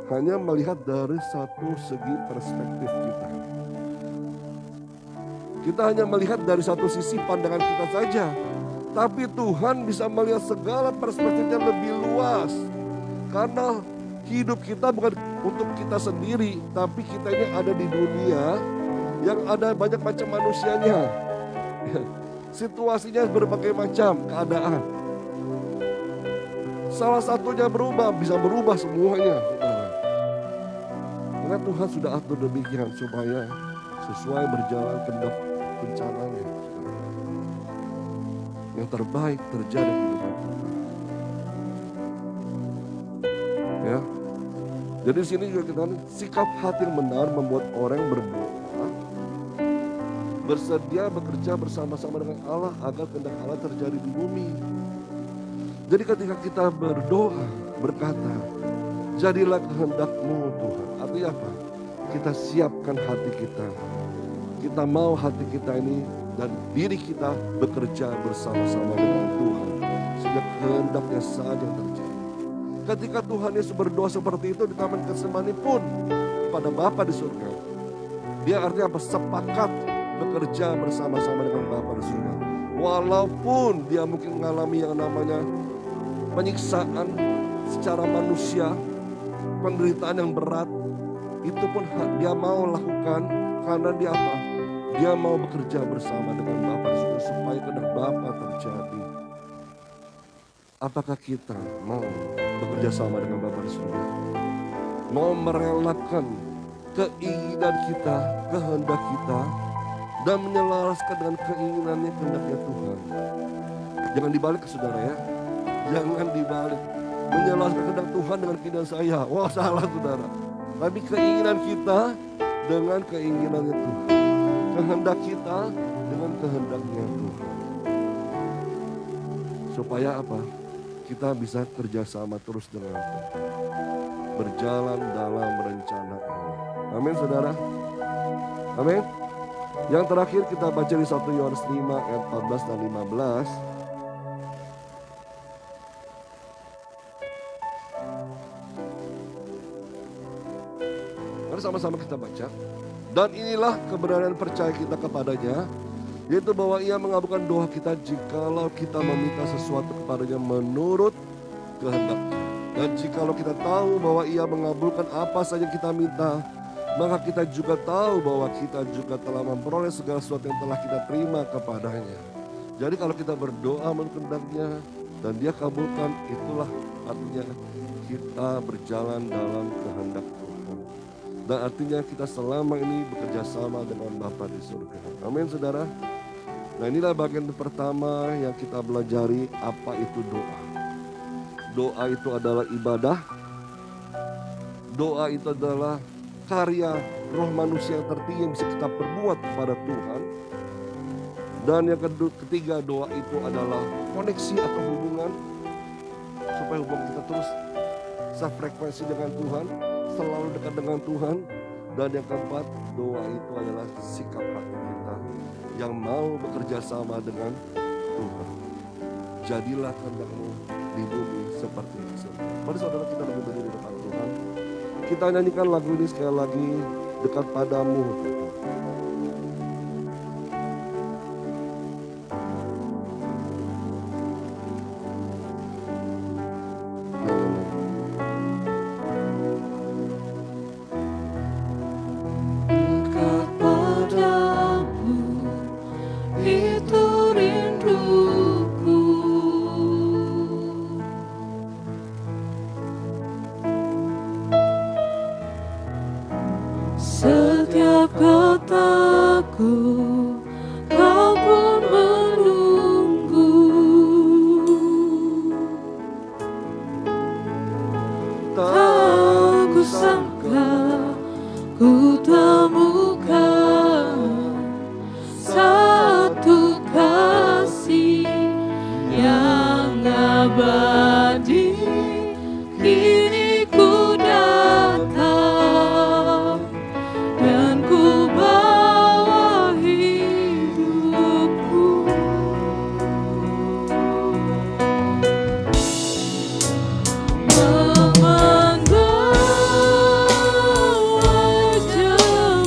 hanya melihat dari satu segi perspektif kita. Kita hanya melihat dari satu sisi pandangan kita saja. Tapi Tuhan bisa melihat segala perspektifnya lebih luas. Karena hidup kita bukan untuk kita sendiri, tapi kita ini ada di dunia yang ada banyak macam manusianya. Situasinya berbagai macam keadaan. Salah satunya berubah, bisa berubah semuanya. Karena Tuhan sudah atur demikian supaya sesuai berjalan kehendak rencananya. Yang terbaik terjadi di hidup kita. Ya. Jadi di sini juga kita sikap hati yang benar membuat orang berdoa, bersedia bekerja bersama-sama dengan Allah agar kehendak Allah terjadi di bumi. Jadi ketika kita berdoa, berkata, jadilah kehendak-Mu Tuhan. Artinya apa? Kita siapkan hati kita. Kita mau hati kita ini dan diri kita bekerja bersama-sama dengan Tuhan. Sehingga kehendaknya saja yang terjadi. Ketika Tuhan Yesus berdoa seperti itu di Taman Getsemani pun pada Bapa di surga. Dia artinya apa? Sepakat bekerja bersama-sama dengan Bapa di surga. Walaupun dia mungkin mengalami yang namanya penyiksaan secara manusia, penderitaan yang berat, itu pun dia mau lakukan karena dia apa? Dia mau bekerja bersama dengan Bapa di surga supaya kehendak Bapa terjadi. Apakah kita mau bekerja sama dengan Bapa di surga? Mau merelakan keinginan kita, kehendak kita, dan menyelaraskan dengan keinginannya, kehendaknya Tuhan. Jangan dibalik saudara ya. Jangan dibalik. Menyelaraskan kehendak Tuhan dengan keinginan saya. Wah salah saudara. Tapi keinginan kita dengan keinginannya Tuhan. Kehendak kita dengan kehendaknya Tuhan. Supaya apa? Kita bisa kerjasama terus dengan Tuhan. Berjalan dalam rencana Allah. Amin saudara. Amin. Yang terakhir kita baca di 1 Yohanes 5 ayat 14 dan 15. Mari sama-sama kita baca. Dan inilah kebenaran percaya kita kepadanya, yaitu bahwa ia mengabulkan doa kita jikalau kita meminta sesuatu kepadanya menurut kehendaknya. Dan jikalau kita tahu bahwa ia mengabulkan apa saja kita minta, maka kita juga tahu bahwa kita juga telah memperoleh segala sesuatu yang telah kita terima kepadanya. Jadi kalau kita berdoa menurut kehendaknya dan dia kabulkan, itulah artinya kita berjalan dalam kehendak Tuhan. Dan artinya kita selama ini bekerja sama dengan Bapa di surga. Amin saudara. Nah inilah bagian pertama yang kita belajari apa itu doa. Doa itu adalah ibadah. Doa itu adalah karya roh manusia yang tertinggi yang bisa kita perbuat kepada Tuhan. Dan yang ketiga, doa itu adalah koneksi atau hubungan. Supaya hubungan kita terus sefrekuensi dengan Tuhan, selalu dekat dengan Tuhan. Dan yang keempat, doa itu adalah sikap hati kita yang mau bekerja sama dengan Tuhan. Jadilah kehendak-Mu di bumi seperti di surga. Mari saudara kita lebih berdiri di depan Tuhan. Kita nyanyikan lagu ini sekali lagi, dekat padamu. Setiap kataku kau pun menunggu. Tak kusangka ku temukan satu kasih yang abadi. Kini ku datang dan ku bawa hidupku. Memandang wajah-Mu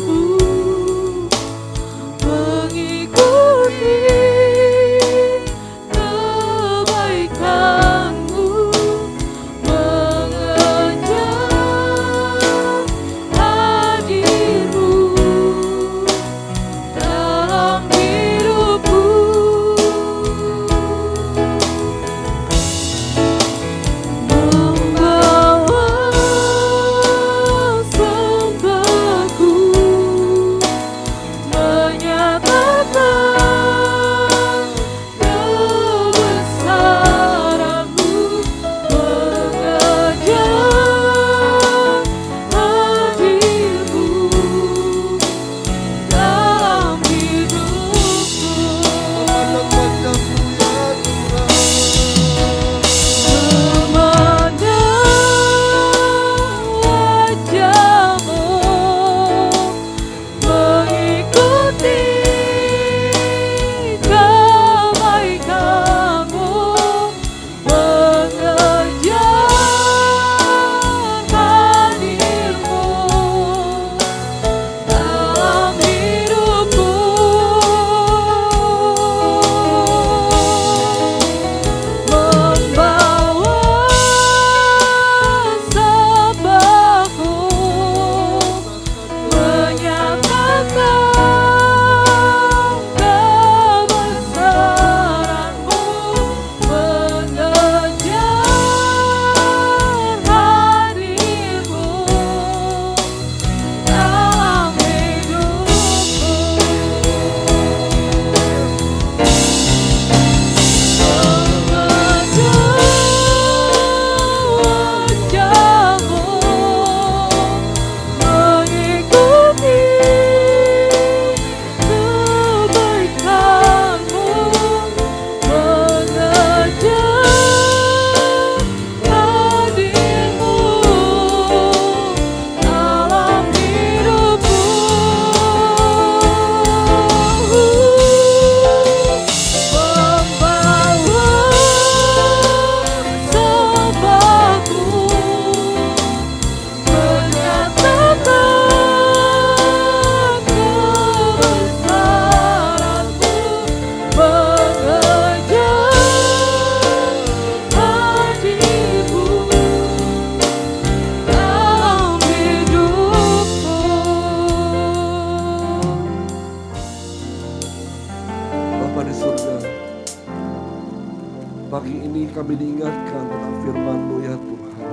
kami diingatkan tentang firman-Mu ya Tuhan.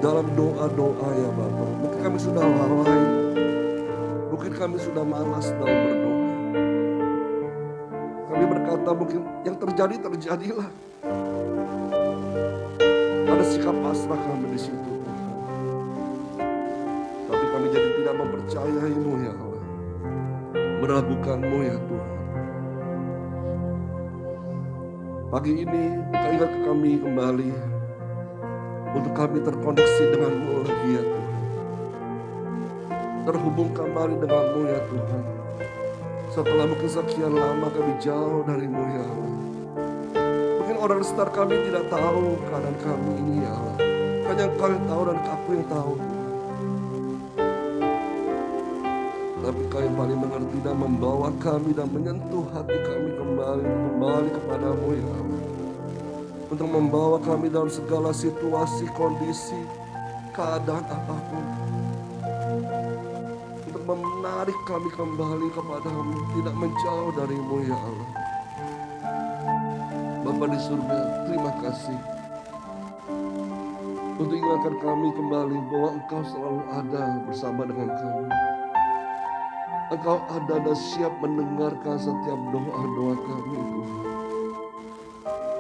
Dalam doa-doa ya Bapa, mungkin kami sudah lalai, mungkin kami sudah malas dalam berdoa. Kami berkata mungkin yang terjadi terjadilah. Ada sikap pasrah kami di situ Tuhan. Tapi kami jadi tidak mempercayai-Mu ya Allah, meragukan-Mu ya Tuhan. Pagi ini Engkau ingatkan kami kembali untuk kami terkoneksi dengan-Mu lagi ya Tuhan. Terhubung kembali dengan-Mu ya Tuhan. Setelah mungkin sekian lama kami jauh dari-Mu ya Allah. Mungkin orang sekitar kami tidak tahu keadaan kami ini ya Allah. Hanya Engkau yang tahu dan aku yang tahu. Tapi Engkau yang paling mengerti dan membawa kami dan menyentuh hati kami kembali kepada-Mu ya Allah. Untuk membawa kami dalam segala situasi, kondisi, keadaan apapun. Untuk menarik kami kembali kepada-Mu, tidak menjauh dari-Mu ya Allah. Bapa di surga, terima kasih. Untuk ingatkan kami kembali bahwa Engkau selalu ada bersama dengan kami. Engkau ada dan siap mendengarkan setiap doa-doa kami Tuhan.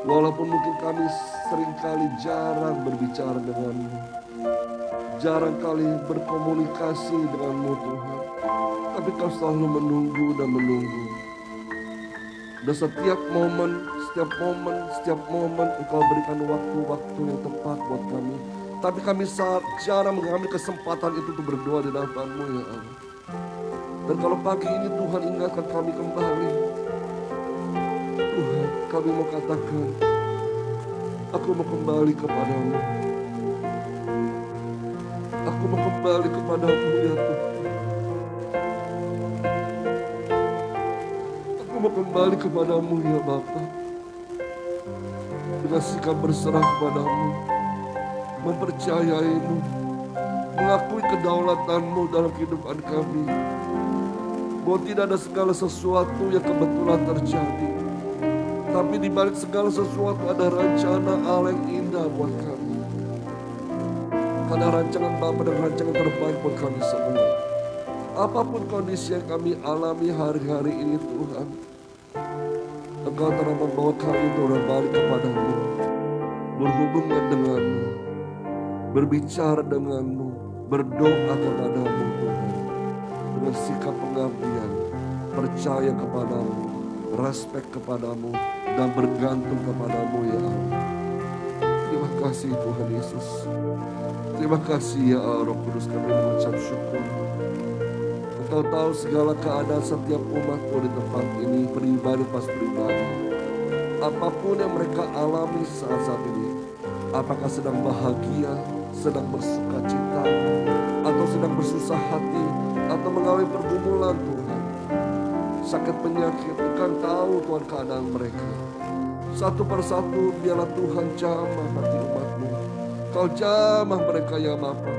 Walaupun mungkin kami seringkali jarang berbicara dengan-Mu, jarang kali berkomunikasi dengan-Mu Tuhan, tapi Kau selalu menunggu dan menunggu. Dan setiap momen Engkau berikan waktu-waktu yang tepat buat kami. Tapi kami jarang mengambil kesempatan itu untuk berdoa di hadapan-Mu ya Allah. Dan kalau pagi ini Tuhan ingatkan kami kembali, Tuhan, kami mau katakan, aku mau kembali kepada-Mu. Aku mau kembali kepada-Mu ya Tuhan. Aku mau kembali kepada-Mu ya Bapa. Dengan sikap berserah kepada-Mu, mempercayai-Mu, mengakui kedaulatan-Mu dalam kehidupan kami. Bahwa tidak ada segala sesuatu yang kebetulan terjadi. Tapi di balik segala sesuatu ada rencana Allah yang indah buat kami. Karena rancangan Bapa dan rancangan terbaik buat kami semua. Apapun kondisi yang kami alami hari-hari ini Tuhan, Engkau telah membawa kami untuk berbalik kepada-Mu, berhubungan dengan-Mu, berbicara dengan-Mu, berdoa kepada-Mu Tuhan. Dengan sikap pengabdian, percaya kepada-Mu, respek kepada-Mu, dan bergantung kepada-Mu ya Allah. Terima kasih Tuhan Yesus. Terima kasih ya Allah Roh Kudus, kami mengucap syukur. Engkau tahu segala keadaan setiap umat-Mu di tempat ini, pribadi pas pribadi. Apapun yang mereka alami saat-saat ini, apakah sedang bahagia, sedang bersuka cita, atau sedang bersusah hati, atau mengalami pergumulan Tuhan. Sakit penyakit, Tuhan tahu Tuhan keadaan mereka. Satu persatu biarlah Tuhan jamah hati umat-Mu. Kau jamah mereka ya Bapa.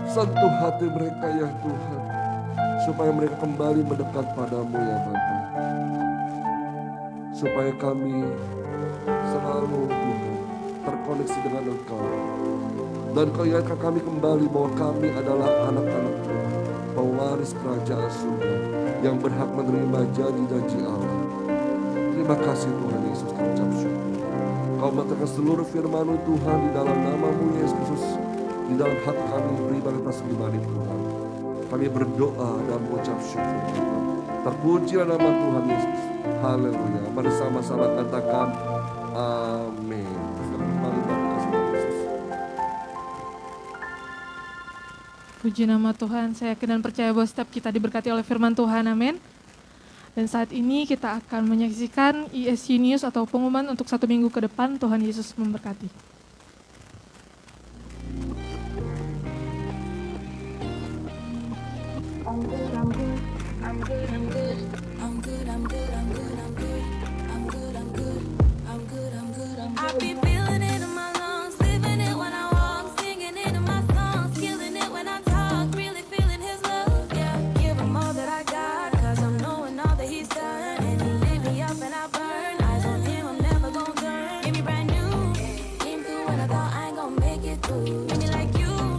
Sentuh hati mereka ya Tuhan. Supaya mereka kembali mendekat padamu ya Bapa. Supaya kami selalu Tuhan terkoneksi dengan Engkau. Dan Kau ingatkan kami kembali bahwa kami adalah anak-anak Tuhan, pewaris kerajaan surga yang berhak menerima janji-janji Allah. Terima kasih Tuhan Yesus, kami ucap syukur. Kau mengatakan seluruh firman-Mu Tuhan di dalam nama-Mu Yesus Kristus, di dalam hati kami pribadi atas pribadi Tuhan. Kami berdoa dan mengucap syukur Tuhan. Terpujilah nama Tuhan Yesus. Haleluya. Mari sama-sama katakan amin. Puji nama Tuhan, saya yakin dan percaya bahwa setiap kita diberkati oleh firman Tuhan, amin. Dan saat ini kita akan menyaksikan ESC News atau pengumuman untuk 1 minggu ke depan. Tuhan Yesus memberkati. All that I got, 'cause I'm knowing all that He's done, and He lit me up and I burn. Make me like you.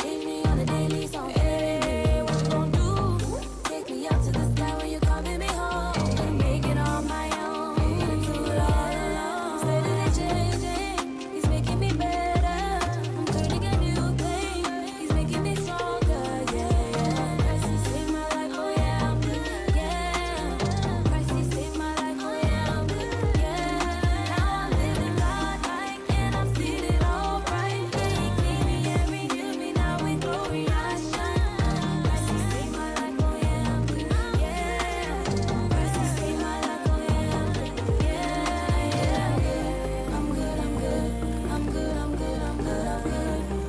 Treat me on a daily, so hey, what you gon' do? Take me up to the sky when you calling me home. Gonna make it on my own. Gonna do it all alone. Steadily changing, he's making me better. I'm turning a new thing. He's making me stronger, yeah, yeah. Christ, he saved my life, oh yeah, I'm good, yeah. Christ, he saved my life, oh yeah, I'm good, yeah. Now I'm living God-like, and I'm seeing it all right. Yeah, he cleaned me and renewed me, now in glory I shine. Christ, he saved my life, oh yeah, I'm good, yeah. Christ, he saved my life, oh yeah, I'm good, yeah, yeah. I'm good, I'm good, I'm good, I'm good, I'm good,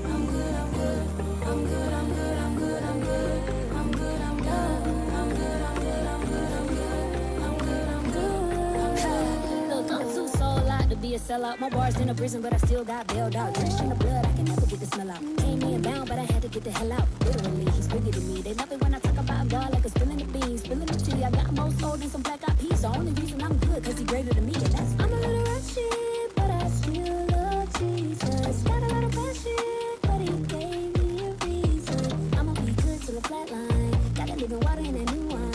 I'm good, I'm good, I'm good, I'm good, I'm good, I'm good, I'm good, I'm good, I'm good, I'm good, I'm good, I'm good, I'm good, I'm good, I'm good. Look, I'm too sold out to be a sellout. My bar's in a prison, but I still got bailed out. Drenched in the blood, I can never get the smell out. Came in bound, but I had to get the hell out. Literally, he's bigger than me. They love it when I talk about God like a spilling the beans, spilling the tea. I got more soul than some black eyed peas. The only reason I'm good, cause he greater than me. And that's I'm a little rusty, but I still love Jesus. Got a lot of passion, but he gave me a reason. I'ma be good till the flat line. Gotta live in water and that new wine.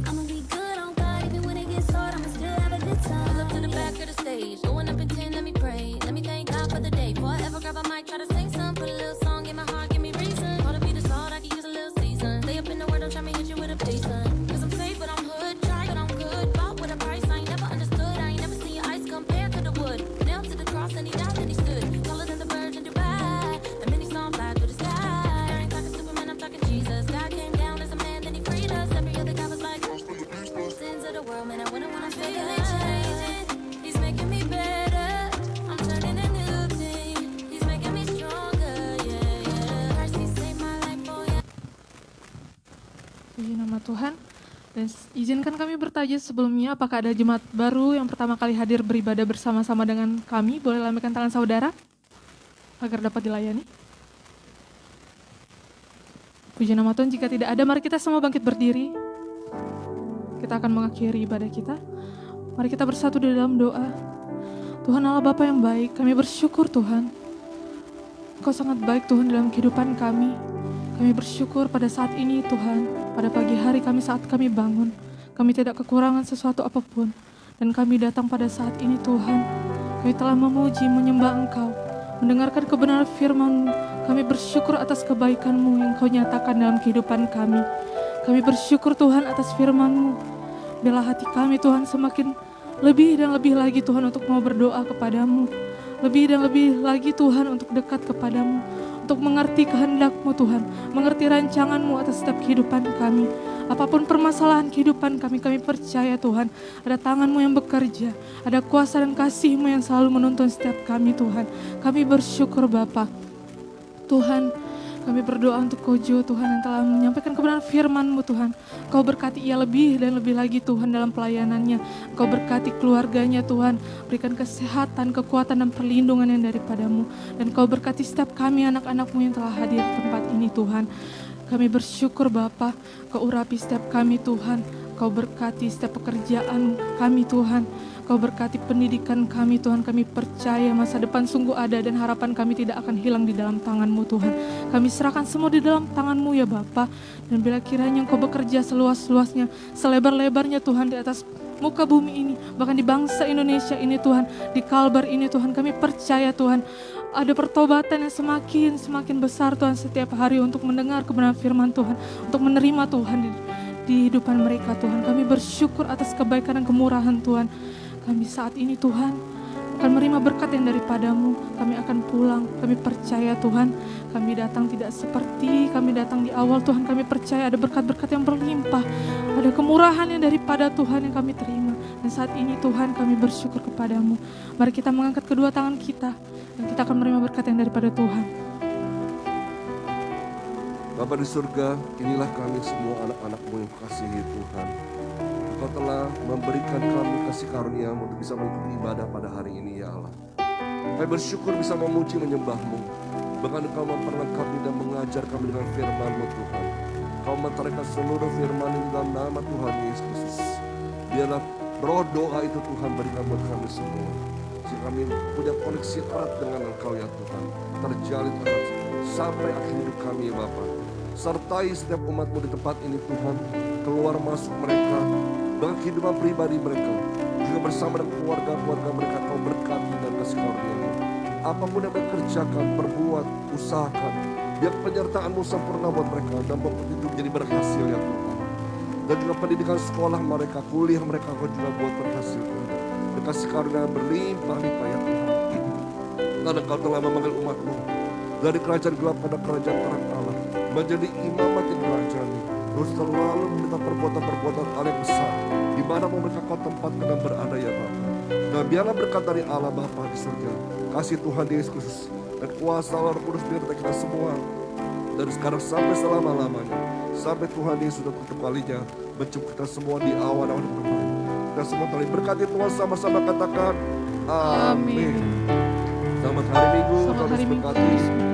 I'ma be good on God, even when it gets hard, I'ma still have a good time. Pull up to the back of the stage, going up in 10, let me pray. Let me thank God for the day. Before I ever grab a mic, try to sing some, put a little song in my heart, give me reason. Call to be the salt, I can use a little season. Stay up in the word, don't try me, hit you with a baseline. Cause I'm safe, but I'm hood, try, but I'm good. Bought with a price, I ain't never understood. I ain't never seen ice compared to the wood. Nailed to the cross and he died and he stood. Taller than the birds in Dubai. And many saw him fly through the sky. I ain't talking Superman, I'm talking Jesus. God came down as a man, then he freed us. Every other guy was like, sins of the world, man, I wouldn't wanna feel it. He's making me better. I'm turning a new thing. He's making me stronger, yeah, yeah. Christ, he saved my life, oh yeah. Puji nama Tuhan. Dan izinkan kami bertanya sebelumnya, apakah ada jemaat baru yang pertama kali hadir beribadah bersama-sama dengan kami? Boleh lambaikan tangan saudara agar dapat dilayani. Puji nama Tuhan. Jika tidak ada, mari kita semua bangkit berdiri. Kita akan mengakhiri ibadah kita. Mari kita bersatu di dalam doa. Tuhan Allah Bapa yang baik, kami bersyukur Tuhan. Engkau sangat baik Tuhan dalam kehidupan kami. Kami bersyukur pada saat ini Tuhan, pada pagi hari kami saat kami bangun, kami tidak kekurangan sesuatu apapun. Dan kami datang pada saat ini Tuhan, kami telah memuji, menyembah Engkau, mendengarkan kebenaran firman-Mu. Kami bersyukur atas kebaikan-Mu yang Kau nyatakan dalam kehidupan kami. Kami bersyukur Tuhan atas firman-Mu. Biarlah hati kami Tuhan semakin lebih dan lebih lagi Tuhan untuk mau berdoa kepadamu. Lebih dan lebih lagi Tuhan untuk dekat kepadamu. Untuk mengerti kehendak-Mu Tuhan. Mengerti rancangan-Mu atas setiap kehidupan kami. Apapun permasalahan kehidupan kami, kami percaya Tuhan. Ada tangan-Mu yang bekerja. Ada kuasa dan kasih-Mu yang selalu menuntun setiap kami Tuhan. Kami bersyukur Bapa. Tuhan, kami berdoa untuk Kojo Tuhan yang telah menyampaikan kebenaran firman-Mu Tuhan. Kau berkati ia lebih dan lebih lagi Tuhan dalam pelayanannya. Kau berkati keluarganya Tuhan. Berikan kesehatan, kekuatan dan perlindungan yang daripada-Mu. Dan Kau berkati setiap kami anak-anak-Mu yang telah hadir di tempat ini Tuhan. Kami bersyukur Bapa, Kau urapi setiap kami Tuhan. Kau berkati setiap pekerjaan kami Tuhan. Kau berkati pendidikan kami Tuhan. Kami percaya masa depan sungguh ada dan harapan kami tidak akan hilang di dalam tangan-Mu Tuhan. Kami serahkan semua di dalam tangan-Mu ya Bapa. Dan bila kiranya Engkau bekerja seluas-luasnya, selebar-lebarnya Tuhan di atas muka bumi ini, bahkan di bangsa Indonesia ini Tuhan, di Kalbar ini Tuhan, kami percaya Tuhan, ada pertobatan yang semakin besar Tuhan setiap hari untuk mendengar kebenaran firman Tuhan, untuk menerima Tuhan di kehidupan mereka Tuhan. Kami bersyukur atas kebaikan dan kemurahan Tuhan. Kami saat ini Tuhan akan menerima berkat yang daripada-Mu. Kami akan pulang, kami percaya Tuhan. Kami datang tidak seperti kami datang di awal Tuhan. Kami percaya ada berkat-berkat yang berlimpah. Ada kemurahan yang daripada Tuhan yang kami terima. Dan saat ini Tuhan kami bersyukur kepada-Mu. Mari kita mengangkat kedua tangan kita. Dan kita akan menerima berkat yang daripada Tuhan. Bapa di surga, inilah kami semua anak-anak-Mu yang kasihi Tuhan. Engkau telah memberikan kami kasih karunia untuk bisa mengikuti ibadah pada hari ini ya Allah. Kami bersyukur bisa memuji menyembah-Mu. Bahkan Engkau memperlengkapi dan mengajar kami dengan firman-Mu Tuhan. Engkau menteraikan seluruh firman ini dalam nama Tuhan Yesus Kristus. Biarlah roh doa itu Tuhan berikan buat kami semua. jika kami punya koneksi erat dengan Engkau ya Tuhan. Terjalin erat sampai akhir hidup kami ya Bapa. Sertai setiap umat-Mu di tempat ini Tuhan. Keluar masuk mereka, dengan kehidupan pribadi mereka. Juga bersama dengan keluarga-keluarga mereka Kau berkati dan kasih karunia-Mu. Apapun yang mereka kerjakan, perbuat, usahakan. Biar penyertaan-Mu sempurna buat mereka dan membuat itu menjadi berhasil ya Tuhan. Dan juga pendidikan sekolah mereka, kuliah mereka Kau juga buat berhasil Tuhan. Dan kasih karunia berlimpah-limpah ya Tuhan. Karena Kau telah memanggil umat-Mu dari kerajaan gelap pada kerajaan terang Allah, menjadi imamat yang dirajani. Terus selalu meminta perbuatan-perbuatan Allah yang besar, di mana mau mereka Kau tempatkan dan berada ya Bapa. Dan biarlah berkat dari Allah Bapa di surga, kasih Tuhan Yesus Kristus dan kuasa Roh Kudus menyertai kita semua dari sekarang sampai selama-lamanya, sampai Tuhan Yesus sudah ketuk kalinya menjemput kita semua di awan-awan yang terbaik. Kita semua telah berkati Tuhan, sama-sama katakan amin. Amin. Selamat hari Minggu, Selamat Tuhan hari Yesus Minggu. berkati.